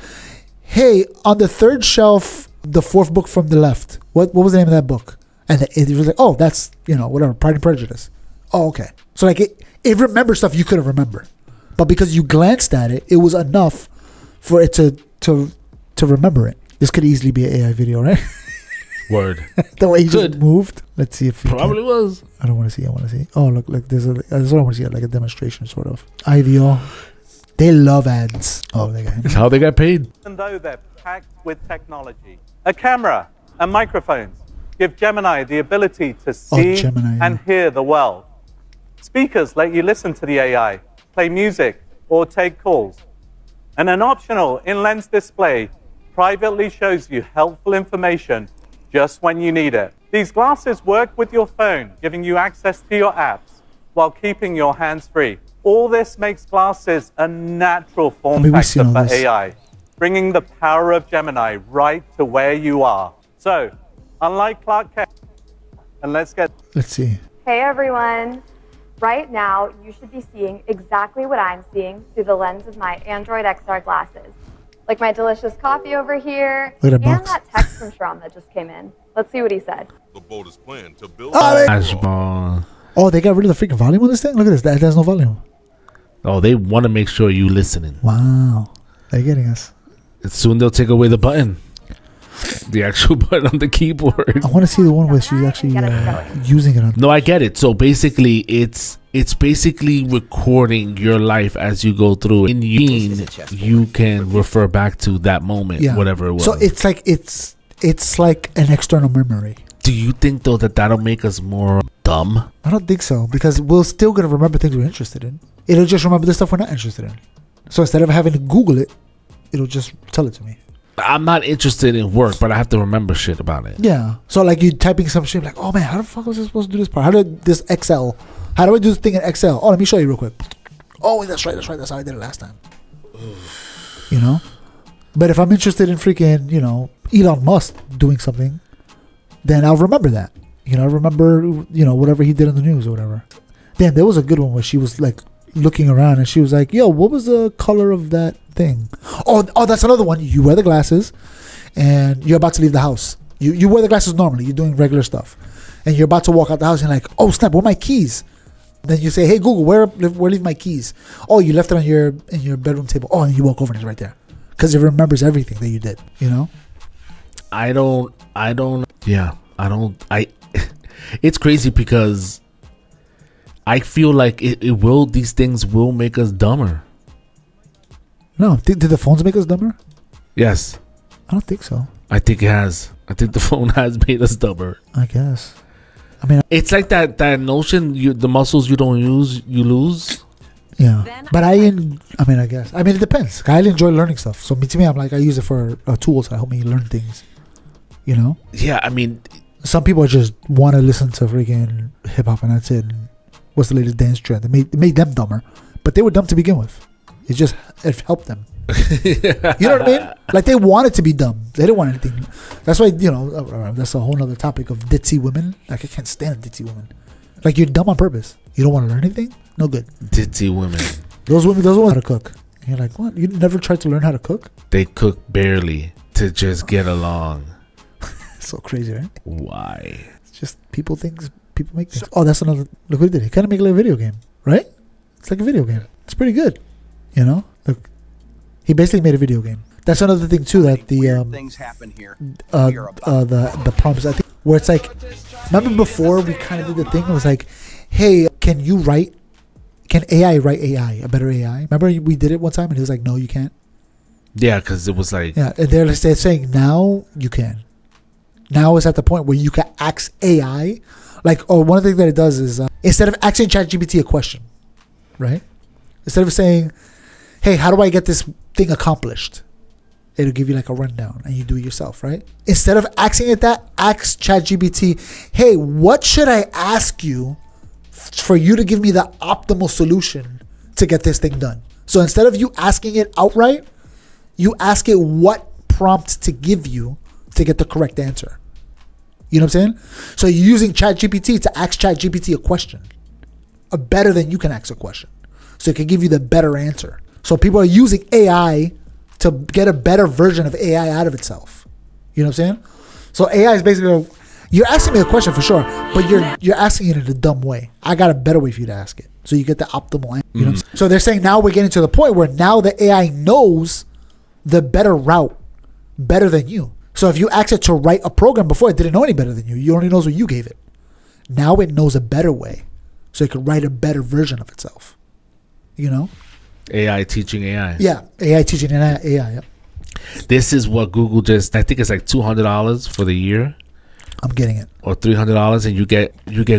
hey, on the third shelf, the fourth book from the left. What was the name of that book? And it was like, oh, that's, whatever, Pride and Prejudice. Oh, okay. So, like, it remembers stuff you could have remembered. But because you glanced at it, it was enough for it to remember it. This could easily be an AI video, right? Word. The way he just moved. Let's see if probably was. I don't want to see. I want to see. Oh, look, there's I just want to see it, like a demonstration, sort of. IVO. They love ads. Oh, they got him. That's how they got paid. Even though they're packed with technology, a camera and microphones give Gemini the ability to see and hear the world. Speakers let you listen to the AI, play music, or take calls. And an optional in-lens display privately shows you helpful information just when you need it. These glasses work with your phone, giving you access to your apps while keeping your hands free. All this makes glasses a natural form factor for AI, bringing the power of Gemini right to where you are. So, unlike Clark Kent, and let's see. Hey everyone. Right now, you should be seeing exactly what I'm seeing through the lens of my Android XR glasses. Like my delicious coffee over here, and that text from Shram that just came in. Let's see what he said. The boat is planned to build. Oh, they got rid of the freaking volume on this thing? Look at this. That has no volume. Oh, they want to make sure you listening. Wow. They're getting us. Soon they'll take away the button. The actual button on the keyboard. I want to see the one where she's actually using it on. No, I get it. So basically, it's basically recording your life as you go through it. And you can refer back to that moment, whatever it was. So it's like an external memory. Do you think though that'll make us more dumb? I don't think so, because we're still gonna remember things we're interested in. It'll just remember the stuff we're not interested in. So instead of having to Google it, it'll just tell it to me. I'm not interested in work, but I have to remember shit about it. Yeah. So like you typing some shit, like, oh man, how the fuck was I supposed to do this part? How do this Excel? How do I do this thing in Excel? Oh, let me show you real quick. Oh, that's right. That's how I did it last time. But if I'm interested in freaking, Elon Musk doing something, then I'll remember that. I'll remember, whatever he did in the news or whatever. Damn, there was a good one where she was like looking around and she was like, yo, what was the color of that thing? Oh, that's another one. You wear the glasses and you're about to leave the house. You wear the glasses normally. You're doing regular stuff. And you're about to walk out the house and you're like, oh, snap, where are my keys? Then you say, hey, Google, where leave my keys? Oh, you left it in your bedroom table. Oh, and you walk over and it's right there. Because it remembers everything that you did, It's crazy because I feel like these things will make us dumber. No, did the phones make us dumber? Yes. I don't think so. I think it has. I think the phone has made us dumber. I guess. I mean, it's like that notion: the muscles you don't use, you lose. Yeah, but I guess. I mean, it depends. I enjoy learning stuff. So to me, I'm like, I use it for tools to help me learn things. You know? Yeah, I mean, some people just want to listen to freaking hip hop and that's it. And what's the latest dance trend? It made them dumber, but they were dumb to begin with. It helped them. You know what I mean? Like they wanted to be dumb. They didn't want anything. That's why that's a whole other topic of ditzy women. Like I can't stand ditzy women. Like you're dumb on purpose. You don't want to learn anything. No good. Ditzy women. Those women know how to cook. And you're like, what? You never tried to learn how to cook? They cook barely to just get along. So crazy, right? Why? It's just people make things. Oh, that's another. Look what he did. He kind of made like a video game, right? It's like a video game. It's pretty good. You know, look. He basically made a video game. That's another thing too. That the things happen here. The prompts. I think where it's like, remember before we kind of did the thing. It was like, hey, can AI write AI, a better AI? Remember we did it one time and he was like, no, you can't. Yeah, because it was like. Yeah, and they're saying now you can. Now it's at the point where you can ask AI. Like, one of the things that it does is instead of asking ChatGPT a question, right? Instead of saying, hey, how do I get this thing accomplished? It'll give you like a rundown and you do it yourself, right? Instead of asking it that, ask ChatGPT, hey, what should I ask you for you to give me the optimal solution to get this thing done? So instead of you asking it outright, you ask it what prompt to give you to get the correct answer. You know what I'm saying? So you're using ChatGPT to ask ChatGPT a question, better than you can ask a question. So it can give you the better answer. So people are using AI to get a better version of AI out of itself. You know what I'm saying? So AI is basically, you're asking me a question for sure, but you're asking it in a dumb way. I got a better way for you to ask it. So you get the optimal answer. You know what I'm saying? So they're saying now we're getting to the point where now the AI knows the better route better than you. So if you asked it to write a program before, it didn't know any better than you. You only knows what you gave it. Now it knows a better way. So it can write a better version of itself. You know? AI teaching AI. Yeah, AI teaching AI. Yep. This is what Google I think it's like $200 for the year. I'm getting it. Or $300, and you get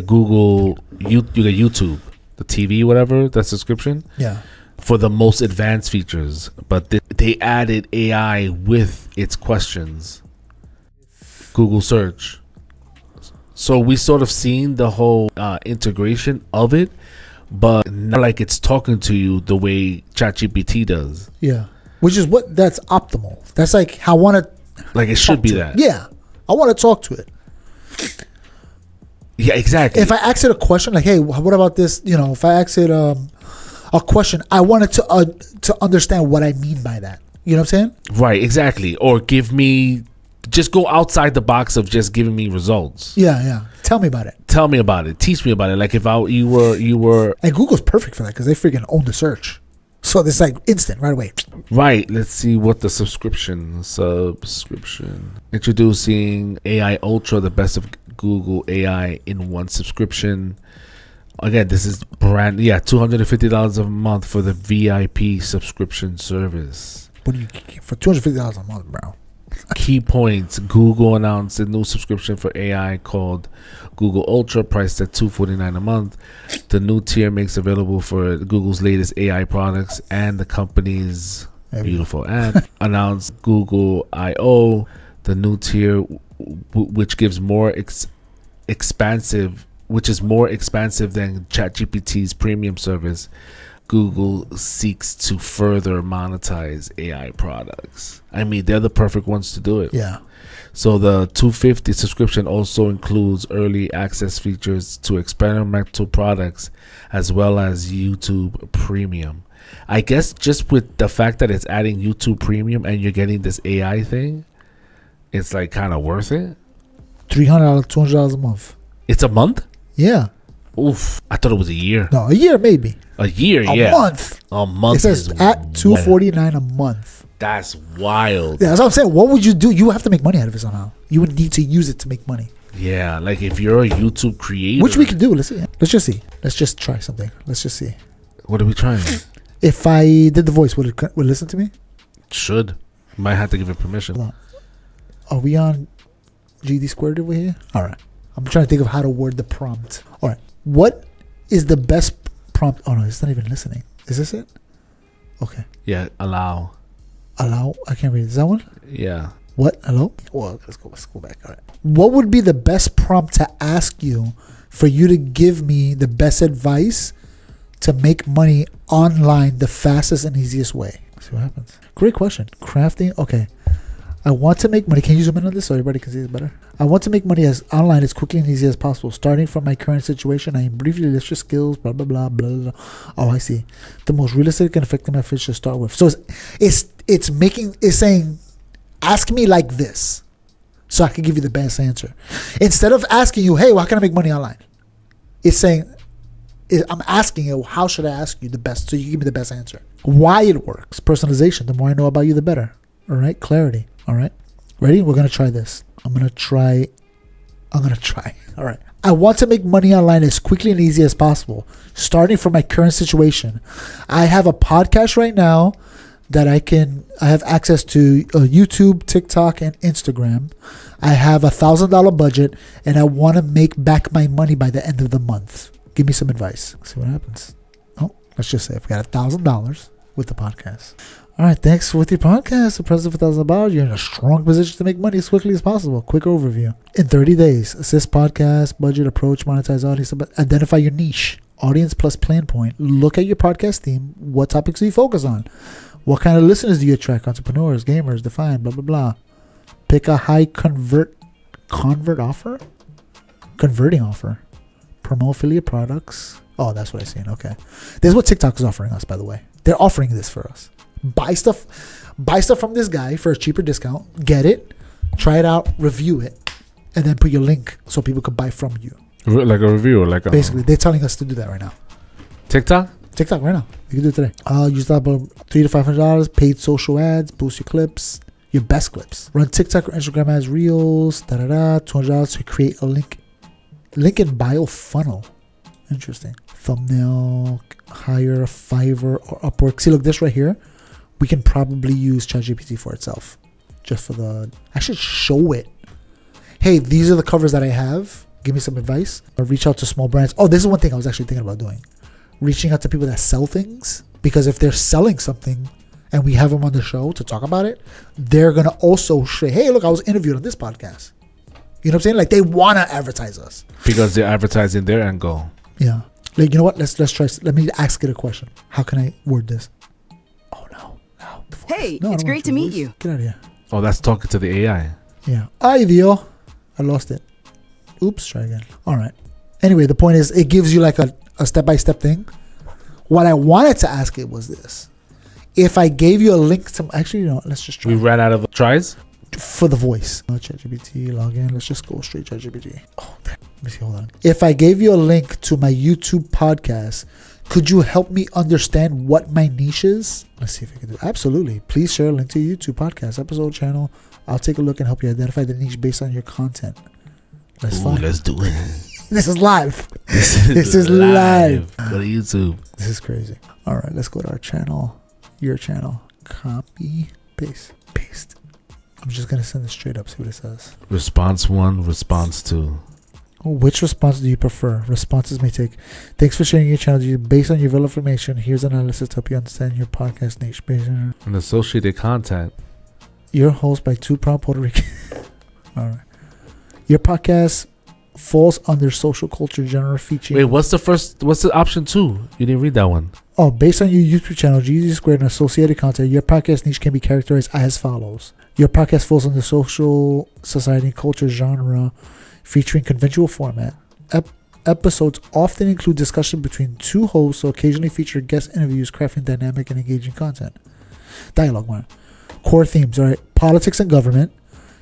Google, you get YouTube, the TV, whatever, that subscription. Yeah. For the most advanced features, but they added AI with its questions. Google search. So we sort of seen the whole integration of it, but not like it's talking to you the way ChatGPT does. Yeah, which is that's optimal. That's like how I want to. Like it should be that. Yeah, I want to talk to it. Yeah, exactly. If I ask it a question like, "Hey, what about this?" You know, if I ask it a question, I want it to understand what I mean by that. You know what I'm saying? Right, exactly. Or just go outside the box of just giving me results. Yeah. Tell me about it. Tell me about it. Teach me about it. Like if you were. And Google's perfect for that because they freaking own the search. So it's like instant right away. Right. Let's see what the subscription. Introducing AI Ultra, the best of Google AI in one subscription. Again, this is $250 a month for the VIP subscription service. What do you get for $250 a month, bro? Key points. Google announced a new subscription for AI called Google Ultra, priced at $249 a month. The new tier makes available for Google's latest AI products and the company's beautiful ad. Announced Google I/O, the new tier, which gives more expansive than ChatGPT's premium service. Google seeks to further monetize AI products. I mean, they're the perfect ones to do it. Yeah. So the $250 subscription also includes early access features to experimental products as well as YouTube Premium. I guess just with the fact that it's adding YouTube Premium and you're getting this AI thing, it's like kind of worth it. $300, $200 a month. It's a month? Yeah. Oof. I thought it was a year. No, a year maybe. A year, a month. A month. It says at $249 a month. That's wild. Yeah, that's what I'm saying. What would you do? You have to make money out of it somehow. You would need to use it to make money. Yeah, like if you're a YouTube creator. Which we can do. Let's see. Let's just see. Let's just try something. Let's just see. What are we trying? If I did the voice, would it listen to me? Should. Might have to give it permission. Hold on. Are we on GD squared over here? All right. I'm trying to think of how to word the prompt. All right. What is the best prompt? Oh, no, it's not even listening. Is this it? Okay. Yeah, allow. Allow? I can't read. Is that one? Yeah. What? Hello? Well, let's go back. All right. What would be the best prompt to ask you for you to give me the best advice to make money online the fastest and easiest way? See what happens. Great question. Crafting. Okay. I want to make money. Can you zoom in on this so everybody can see it better? I want to make money as online as quickly and easy as possible. Starting from my current situation, I am briefly list your skills, blah, blah, blah, blah, blah. Oh, I see. The most realistic and effective method to start with. So it's saying, ask me like this so I can give you the best answer. Instead of asking you, hey, well, how can I make money online? It's saying, I'm asking you, how should I ask you the best so you give me the best answer? Why it works. Personalization. The more I know about you, the better. All right. Clarity. All right. Ready? We're going to try this. I'm going to try. All right. I want to make money online as quickly and easy as possible, starting from my current situation. I have a podcast right now that I have access to YouTube, TikTok, and Instagram. I have $1,000 budget, and I want to make back my money by the end of the month. Give me some advice. See what happens. Oh, let's just say if we got $1,000 with the podcast. All right, thanks with your podcast. The president for $1,000. You're in a strong position to make money as quickly as possible. Quick overview. In 30 days, assist podcast, budget, approach, monetize audience, identify your niche, audience plus plan point. Look at your podcast theme. What topics do you focus on? What kind of listeners do you attract? Entrepreneurs, gamers, define, blah, blah, blah. Pick a high converting offer. Promote affiliate products. Oh, that's what I seen. Okay. This is what TikTok is offering us, by the way. They're offering this for us. Buy stuff from this guy for a cheaper discount. Get it, try it out, review it, and then put your link so people could buy from you. Like a review, basically, they're telling us to do that right now. TikTok right now. You can do it today. Use that about $300 to $500. Paid social ads, boost your clips, your best clips. Run TikTok or Instagram ads, reels. $200 to create a link in bio funnel. Interesting. Thumbnail, hire Fiverr or Upwork. See, look, this right here. We can probably use ChatGPT for itself. Just for I should show it. Hey, these are the covers that I have. Give me some advice. Or reach out to small brands. Oh, this is one thing I was actually thinking about doing. Reaching out to people that sell things. Because if they're selling something and we have them on the show to talk about it, they're going to also say, hey, look, I was interviewed on this podcast. You know what I'm saying? Like, they want to advertise us. Because they're advertising their end goal. Yeah. Like, you know what? Let's try. Let me ask it a question. How can I word this? Hey, it's great to meet you. Get out of here. Oh, that's talking to the AI. Yeah. Ay, Dios. I lost it. Oops. Try again. All right. Anyway, the point is, it gives you like a step-by-step thing. What I wanted to ask it was this. If I gave you a link to... Actually, you know, let's just try. We ran out of tries? For the voice. ChatGPT, log in. Let's just go straight ChatGPT. Oh, damn. Let me see. Hold on. If I gave you a link to my YouTube podcast... Could you help me understand what my niche is? Let's see if I can do it. Absolutely. Please share a link to your YouTube podcast, episode, channel. I'll take a look and help you identify the niche based on your content. Let's do it. This is live. This is live. Go to YouTube. This is crazy. All right, let's go to our channel. Your channel. Copy. Paste. I'm just going to send it straight up. See what it says. Response 1, response 2. Which response do you prefer? Responses may take. Thanks for sharing your channel. Based on your available information, here's analysis to help you understand your podcast niche. And associated content. Your host by two proud Puerto Rican. All right. Your podcast falls under social culture genre featuring. Wait, what's the option 2? You didn't read that one. Oh, based on your YouTube channel, GZ Squared, and associated content, your podcast niche can be characterized as follows. Your podcast falls under social, society, and culture genre featuring conventional format. Episodes often include discussion between two hosts, so occasionally feature guest interviews, crafting dynamic and engaging content. Dialogue 1. Core themes, all right. Politics and government,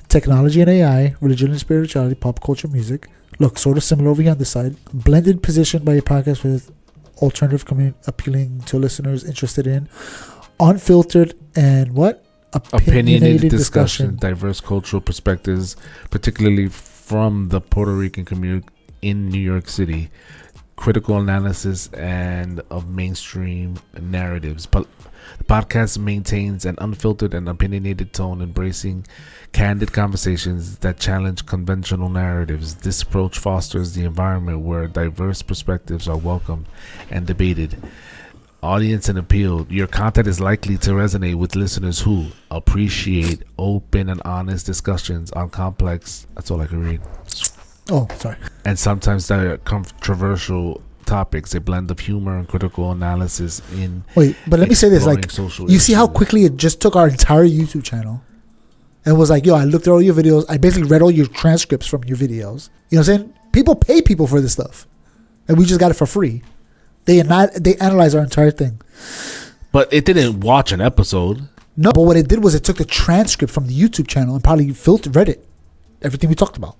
technology and AI, religion and spirituality, pop culture, music. Look, sort of similar over here on this side. Blended position by your podcast with alternative appealing to listeners interested in unfiltered and what? Opinionated discussion, diverse cultural perspectives, particularly from the Puerto Rican community in New York City. critical analysis and of mainstream narratives. But the podcast maintains an unfiltered and opinionated tone, embracing candid conversations that challenge conventional narratives. This approach fosters the environment where diverse perspectives are welcomed and debated. Audience and appeal. Your content is likely to resonate with listeners who appreciate open and honest discussions on complex, that's all I can read. Oh, sorry. And sometimes they're controversial topics, a blend of humor and critical analysis in. Wait, but let me say this: like, you see how quickly it just took our entire YouTube channel, and was like, "Yo, I looked at all your videos. I basically read all your transcripts from your videos." You know what I'm saying? People pay people for this stuff, and we just got it for free. They analyze our entire thing. But it didn't watch an episode. No, but what it did was it took the transcript from the YouTube channel and probably read it, everything we talked about.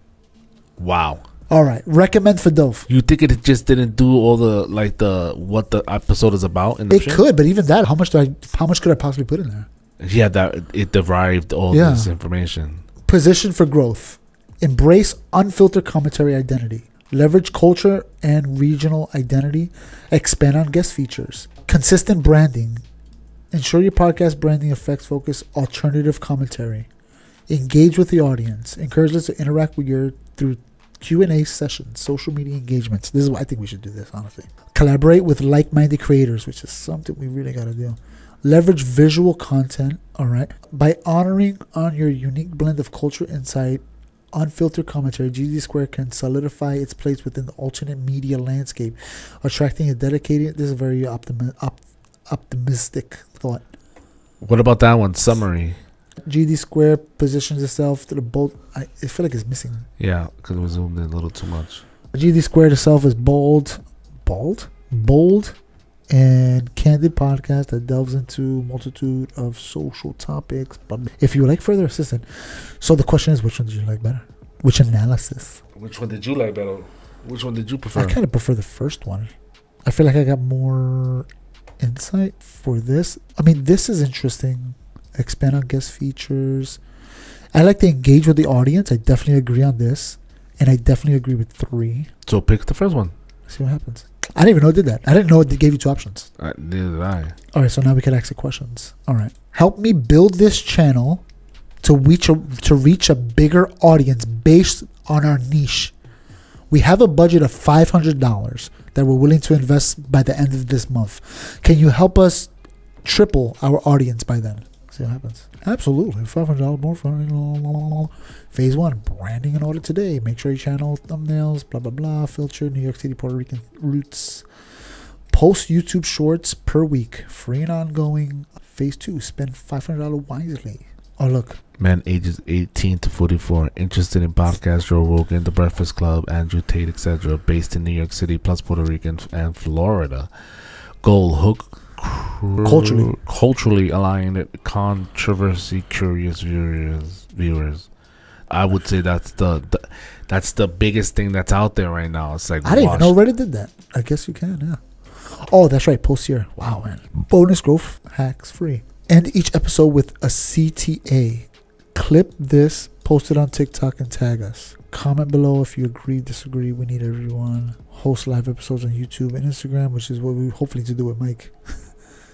Wow. All right, recommend for Dove. You think it just didn't do all the what the episode is about? It could, but even that, how much could I possibly put in there? Yeah, that it derived all this information. Position for growth. Embrace unfiltered commentary identity. Leverage culture and regional identity. Expand on guest features. Consistent branding. Ensure your podcast branding affects focus alternative commentary. Engage with the audience. Encourage us to interact with you through Q&A sessions, social media engagements. This is why I think we should do this, honestly. Collaborate with like-minded creators, which is something we really got to do. Leverage visual content, all right? By honoring on your unique blend of culture, insight, unfiltered commentary, GD Square can solidify its place within the alternate media landscape, attracting a dedicated, this is a very optimistic thought. What about that one? Summary. GD Square positions itself to the bold. I feel like it's missing. Yeah, because we zoomed in a little too much. GD Squared itself is bold, and candid podcast that delves into multitude of social topics. But if you would like further assistance, so the question is, which one did you like better? Which analysis? Which one did you like better? Which one did you prefer? I kind of prefer the first one. I feel like I got more insight for this. I mean, this is interesting. Expand on guest features. I like to engage with the audience. I definitely agree on this. And I definitely agree with 3. So pick the first one. See what happens. I didn't even know it did that. I didn't know it gave you 2 options. Neither did I. All right, so now we can ask the questions. All right. Help me build this channel to reach a bigger audience based on our niche. We have a budget of $500 that we're willing to invest by the end of this month. Can you help us triple our audience by then? See what happens. Absolutely. $500 more for phase 1, branding and audit today. Make sure you channel thumbnails, blah, blah, blah. Filter New York City, Puerto Rican roots. Post YouTube shorts per week. Free and ongoing. Phase 2, spend $500 wisely. Oh, look. Men ages 18 to 44. Interested in podcasts, Joe Rogan, The Breakfast Club, Andrew Tate, etc. Based in New York City, plus Puerto Rican and Florida. Goal, hook. Culturally aligned, controversy curious viewers. I would say that's the biggest thing that's out there right now. It's like I didn't even know Reddit did that. I guess you can, yeah. Oh, that's right. Post here. Wow, man. Bonus growth hacks free. End each episode with a CTA. Clip this, post it on TikTok, and tag us. Comment below if you agree, disagree. We need everyone. Host live episodes on YouTube and Instagram, which is what we hopefully to do with Mike.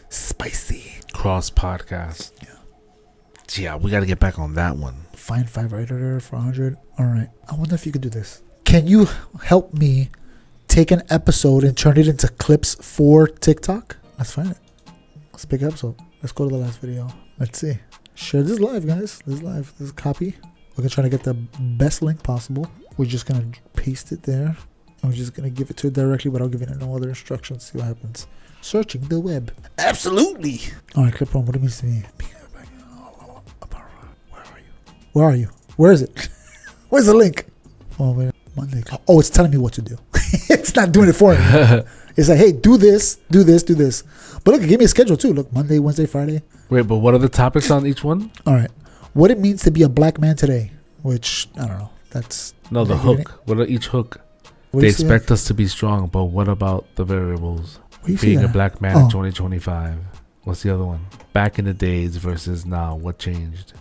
Spicy. Cross podcast. Yeah, we got to get back on that one. Find 5 editor for 100. All right. I wonder if you could do this. Can you help me take an episode and turn it into clips for TikTok? Let's find it. Let's pick an episode. Let's go to the last video. Let's see. Share this live, guys. This is live. This is copy. We're going to try to get the best link possible. We're just going to paste it there. And we're just going to give it to it directly without giving it no other instructions. See what happens. Searching the web. Absolutely. All right, clip on what it means to me. Where are you? Where is it? Where's the link? Oh, wait. Monday. Oh, it's telling me what to do. It's not doing it for me. It's like, hey, do this, do this, do this. But look, it gave me a schedule too. Look, Monday, Wednesday, Friday. Wait, but what are the topics on each one? All right. What it means to be a black man today, which, I don't know. That's... No, the hook. What are each hook? They expect us to be strong, but what about the variables? Being a black man in 2025. What's the other one? Back in the days versus now. What changed?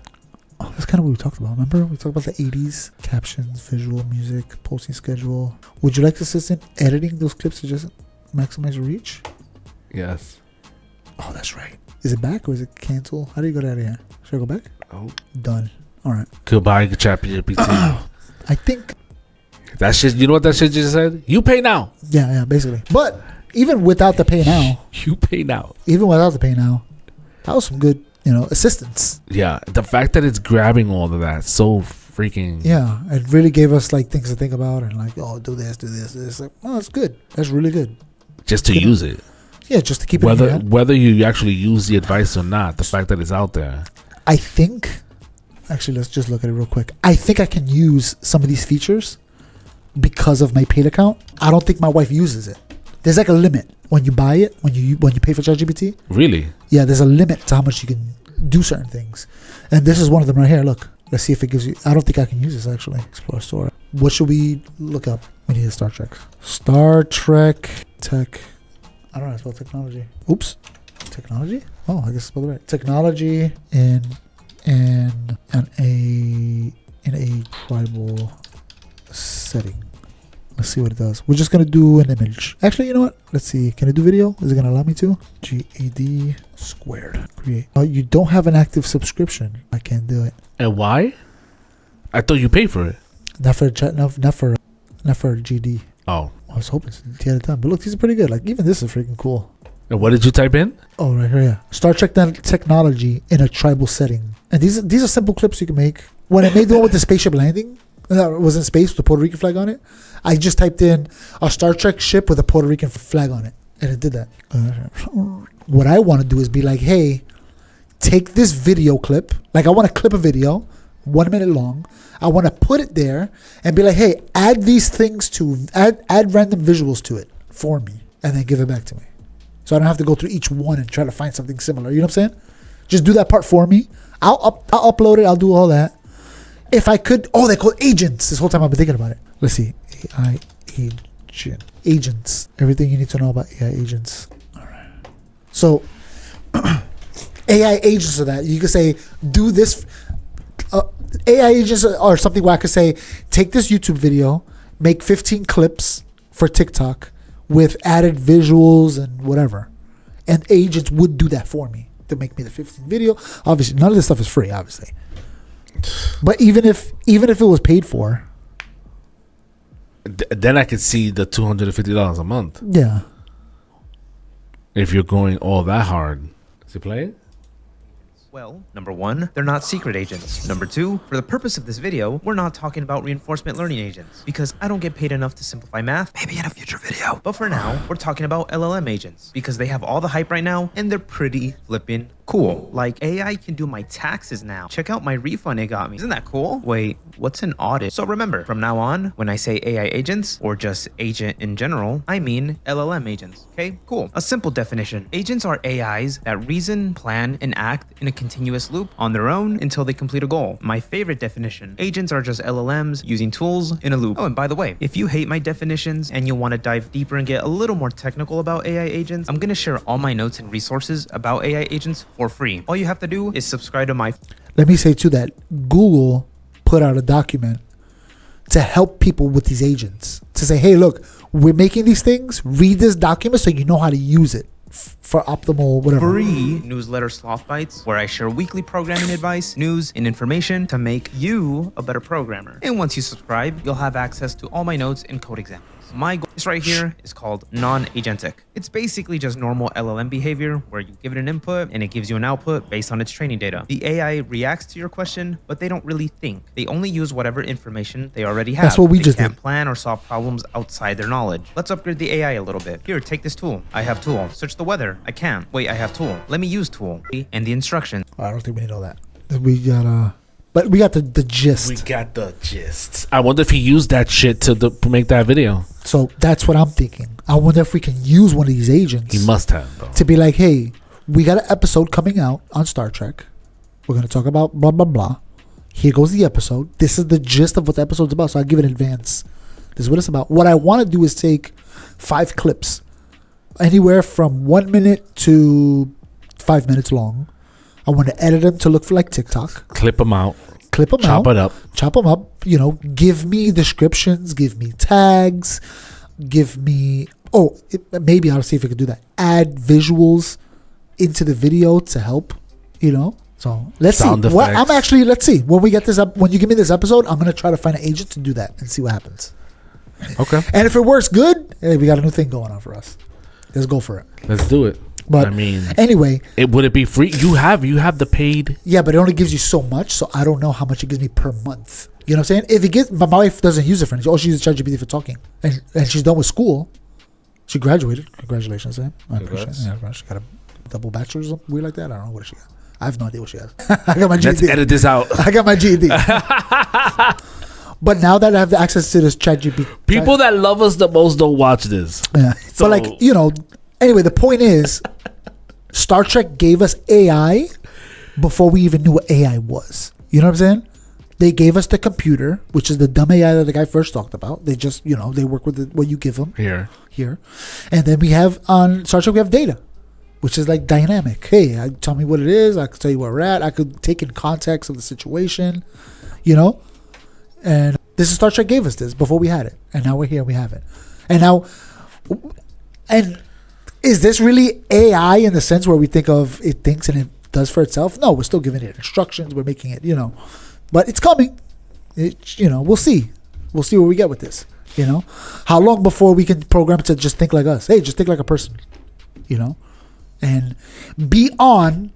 Oh, that's kind of what we talked about. Remember? We talked about the 80s. Captions, visual, music, posting schedule. Would you like the assistant editing those clips to just maximize reach? Yes. Oh, that's right. Is it back or is it cancel? How do you get out of here? Should I go back? Oh. Done. All right. Goodbye, ChatGPT. I think that shit. You know what that shit just said? You pay now. Yeah, basically. But even without the pay now, you pay now. Even without the pay now, that was some good, assistance. Yeah, the fact that it's grabbing all of that so freaking. Yeah, it really gave us like things to think about and like, oh, do this. Like, oh, that's good. That's really good. Just to use it. Yeah, just to keep it in your head. Whether you actually use the advice or not, the fact that it's out there. I think, actually, let's just look at it real quick. I think I can use some of these features because of my paid account. I don't think my wife uses it. There's like a limit when you buy it, when you pay for ChatGPT. Really? Yeah, there's a limit to how much you can do certain things. And this is one of them right here. Look, let's see if it gives you. I don't think I can use this actually. Explore store. What should we look up? We need a Star Trek. Star Trek tech. I don't know how to spell technology. Oops. Technology? Oh, I guess it's spelled right. Technology in a tribal setting. Let's see what it does. We're just gonna do an image. Actually, you know what? Let's see. Can I do video? Is it gonna allow me to? GED squared. Create. Oh, you don't have an active subscription. I can't do it. And why? I thought you paid for it. Not for chat. Not for GD. Oh. I was hoping to get it done. But look, these are pretty good. Like even this is freaking cool. And what did you type in? Oh, right here. Yeah. Star Trek technology in a tribal setting. And these are simple clips you can make. When I made the one with the spaceship landing, that was in space with the Puerto Rican flag on it. I just typed in a Star Trek ship with a Puerto Rican flag on it, and it did that. What I want to do is be like, hey, take this video clip. Like I want to clip a video, 1 minute long. I want to put it there and be like, hey, add these things add random visuals to it for me, and then give it back to me. So I don't have to go through each one and try to find something similar. You know what I'm saying? Just do that part for me. I'll upload it. I'll do all that. If I could, they're called agents. This whole time I've been thinking about it. Let's see. AI agent. Agents. Everything you need to know about AI agents. All right. So, AI agents are that. You could say, do this. AI agents are something where I could say, take this YouTube video, make 15 clips for TikTok with added visuals and whatever. And agents would do that for me to make me the 15 video. Obviously, none of this stuff is free, obviously. But even if it was paid for, then I could see the $250 a month. Yeah. If you're going all that hard, is it playing? Well, number one, they're not secret agents. Number two, for the purpose of this video, we're not talking about reinforcement learning agents because I don't get paid enough to simplify math. Maybe in a future video. But for now, we're talking about LLM agents because they have all the hype right now and they're pretty flippin' cool. Like AI can do my taxes now. Check out my refund it got me. Isn't that cool? Wait, what's an audit? So remember, from now on, when I say AI agents or just agent in general, I mean LLM agents. Okay, cool. A simple definition. Agents are AIs that reason, plan, and act in a continuous loop on their own until they complete a goal. My favorite definition. Agents are just LLMs using tools in a loop. Oh, and by the way, if you hate my definitions and you want to dive deeper and get a little more technical about AI agents, I'm going to share all my notes and resources about AI agents for free. All you have to do is subscribe to my... Let me say too that Google put out a document to help people with these agents. To say, hey, look, we're making these things. Read this document so you know how to use it for optimal whatever. Free newsletter Sloth Bites, where I share weekly programming advice, news, and information to make you a better programmer. And once you subscribe, you'll have access to all my notes and code examples. My goal right here is called non-agentic. It's basically just normal LLM behavior where you give it an input and it gives you an output based on its training data. The AI reacts to your question, but they don't really think. They only use whatever information they already have. That's what we just can't did. Plan or solve problems outside their knowledge. Let's upgrade the AI a little bit. Here, take this tool. I have tool. Search the weather. I can't. Wait, I have tool. Let me use tool. And the instructions. I don't think we need all that. We got but we got the gist. We got the gist. I wonder if he used that shit to make that video. So that's what I'm thinking. I wonder if we can use one of these agents. He must have, though. To be like, hey, we got an episode coming out on Star Trek. We're going to talk about blah, blah, blah. Here goes the episode. This is the gist of what the episode's about. So I give it advance. This is what it's about. What I want to do is take 5 clips, anywhere from 1 minute to 5 minutes long. I want to edit them to look like TikTok. Clip them out. clip them Chop it up. Chop them up. You know, give me descriptions, give me tags, give me. Maybe I'll see if I could do that. Add visuals into the video to help. You know, so let's see. Let's see when we get this up. When you give me this episode, I'm gonna try to find an agent to do that and see what happens. Okay. And if it works good, hey, we got a new thing going on for us. Let's go for it. Let's do it. But I mean, anyway, would it be free? You have the paid. Yeah, but it only gives you so much, so I don't know how much it gives me per month. You know what I'm saying? If it gets, my wife doesn't use it for anything. All she uses ChatGPT for talking, and she's done with school. She graduated. Congratulations, man. I appreciate it. Yeah, she got a double bachelor's, something weird like that. I don't know what she got. I have no idea what she has. I got my GED. Let's edit this out. I got my GED. But now that I have the access to this ChatGPT, people that love us the most don't watch this. Yeah, so, but like, you know, anyway, the point is, Star Trek gave us AI before we even knew what AI was. You know what I'm saying? They gave us the computer, which is the dumb AI that the guy first talked about. They just, you know, they work with what you give them. Here. And then we have, on Star Trek, we have data, which is like dynamic. Hey, tell me what it is. I could tell you where we're at. I could take in context of the situation, you know? And this is Star Trek gave us this before we had it. And now we're here, we have it. And is this really AI in the sense where we think of it thinks and it does for itself? No, we're still giving it instructions. We're making it, you know. But it's coming. You know, we'll see. We'll see where we get with this, you know. How long before we can program it to just think like us? Hey, just think like a person, you know. And be on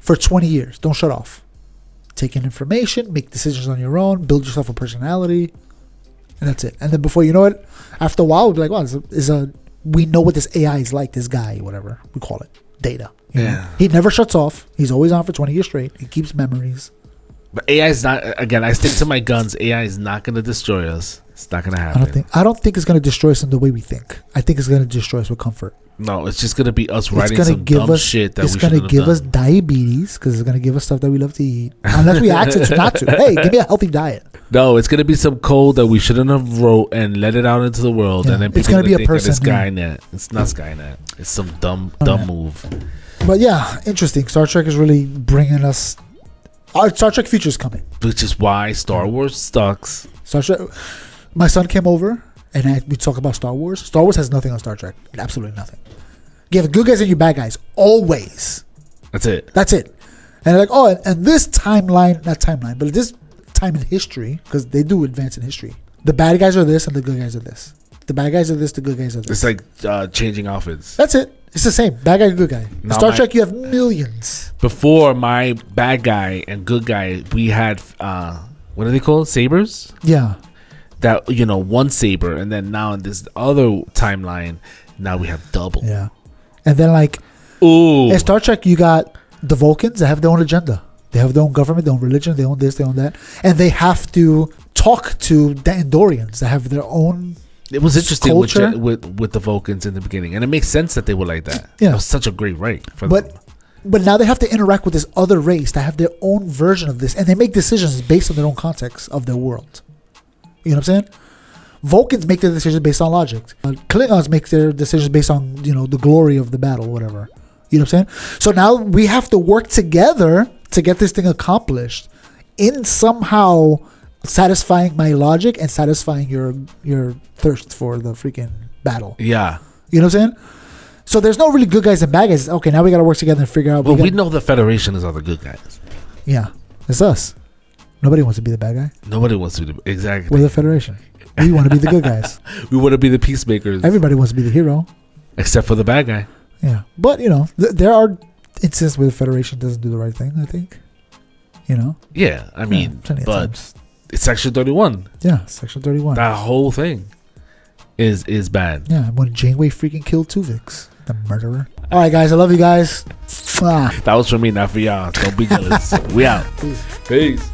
for 20 years. Don't shut off. Take in information, make decisions on your own, build yourself a personality, and that's it. And then before you know it, after a while, we'll be like, wow, we know what this AI is like, this guy, whatever we call it, data. You know? He never shuts off. He's always on for 20 years straight. He keeps memories. But AI is not, again, I stick to my guns. AI is not going to destroy us. It's not going to happen. I don't think it's going to destroy us in the way we think. I think it's going to destroy us with comfort. No, it's just going to be us writing some dumb shit that we shouldn't have done. It's going to give us diabetes because it's going to give us stuff that we love to eat. Unless we ask it to not to. Hey, give me a healthy diet. No, it's going to be some code that we shouldn't have wrote and let it out into the world. Yeah, and then people it's going to be a person. It's Skynet. It's not Skynet. It's some dumb move. But yeah, interesting. Star Trek is really bringing us... Star Trek Future is coming. Which is why Star Wars sucks. Star Trek... My son came over and we talk about Star Wars. Star Wars has nothing on Star Trek. Absolutely nothing. You have good guys and you bad guys. Always. That's it. And they're like, oh, and this timeline, not timeline, but this time in history, because they do advance in history. The bad guys are this and the good guys are this. The bad guys are this, the good guys are this. It's like changing outfits. That's it. It's the same. Bad guy, good guy. No, Star Trek, you have millions. Before my bad guy and good guy, we had, what are they called? Sabers? Yeah. That, you know, one saber. And then now in this other timeline, now we have double. Yeah. And then like, in Star Trek, you got the Vulcans that have their own agenda. They have their own government, their own religion, they own this, they own that. And they have to talk to the Andorians that have their own It was interesting culture. with the Vulcans in the beginning. And it makes sense that they were like that. Yeah. It was such a great right for them. But now they have to interact with this other race that have their own version of this. And they make decisions based on their own context of their world. You know what I'm saying? Vulcans make their decisions based on logic. Klingons make their decisions based on, you know, the glory of the battle, whatever. You know what I'm saying? So now we have to work together to get this thing accomplished in somehow satisfying my logic and satisfying your thirst for the freaking battle. Yeah. You know what I'm saying? So there's no really good guys and bad guys. Okay, now we got to work together and figure out. Well, we know the Federation is all the good guys. Yeah. It's us. Nobody wants to be the bad guy. Nobody wants to be exactly. We're the Federation. We want to be the good guys. We want to be the peacemakers. Everybody wants to be the hero. Except for the bad guy. Yeah. But, you know, there are instances where the Federation doesn't do the right thing, I think. You know? Yeah. I mean, but it's Section 31. Yeah, Section 31. That whole thing is bad. Yeah, when Janeway freaking killed Tuvix, the murderer. All right, guys. I love you guys. That was for me, not for y'all. Don't be jealous. We out. Peace. Peace.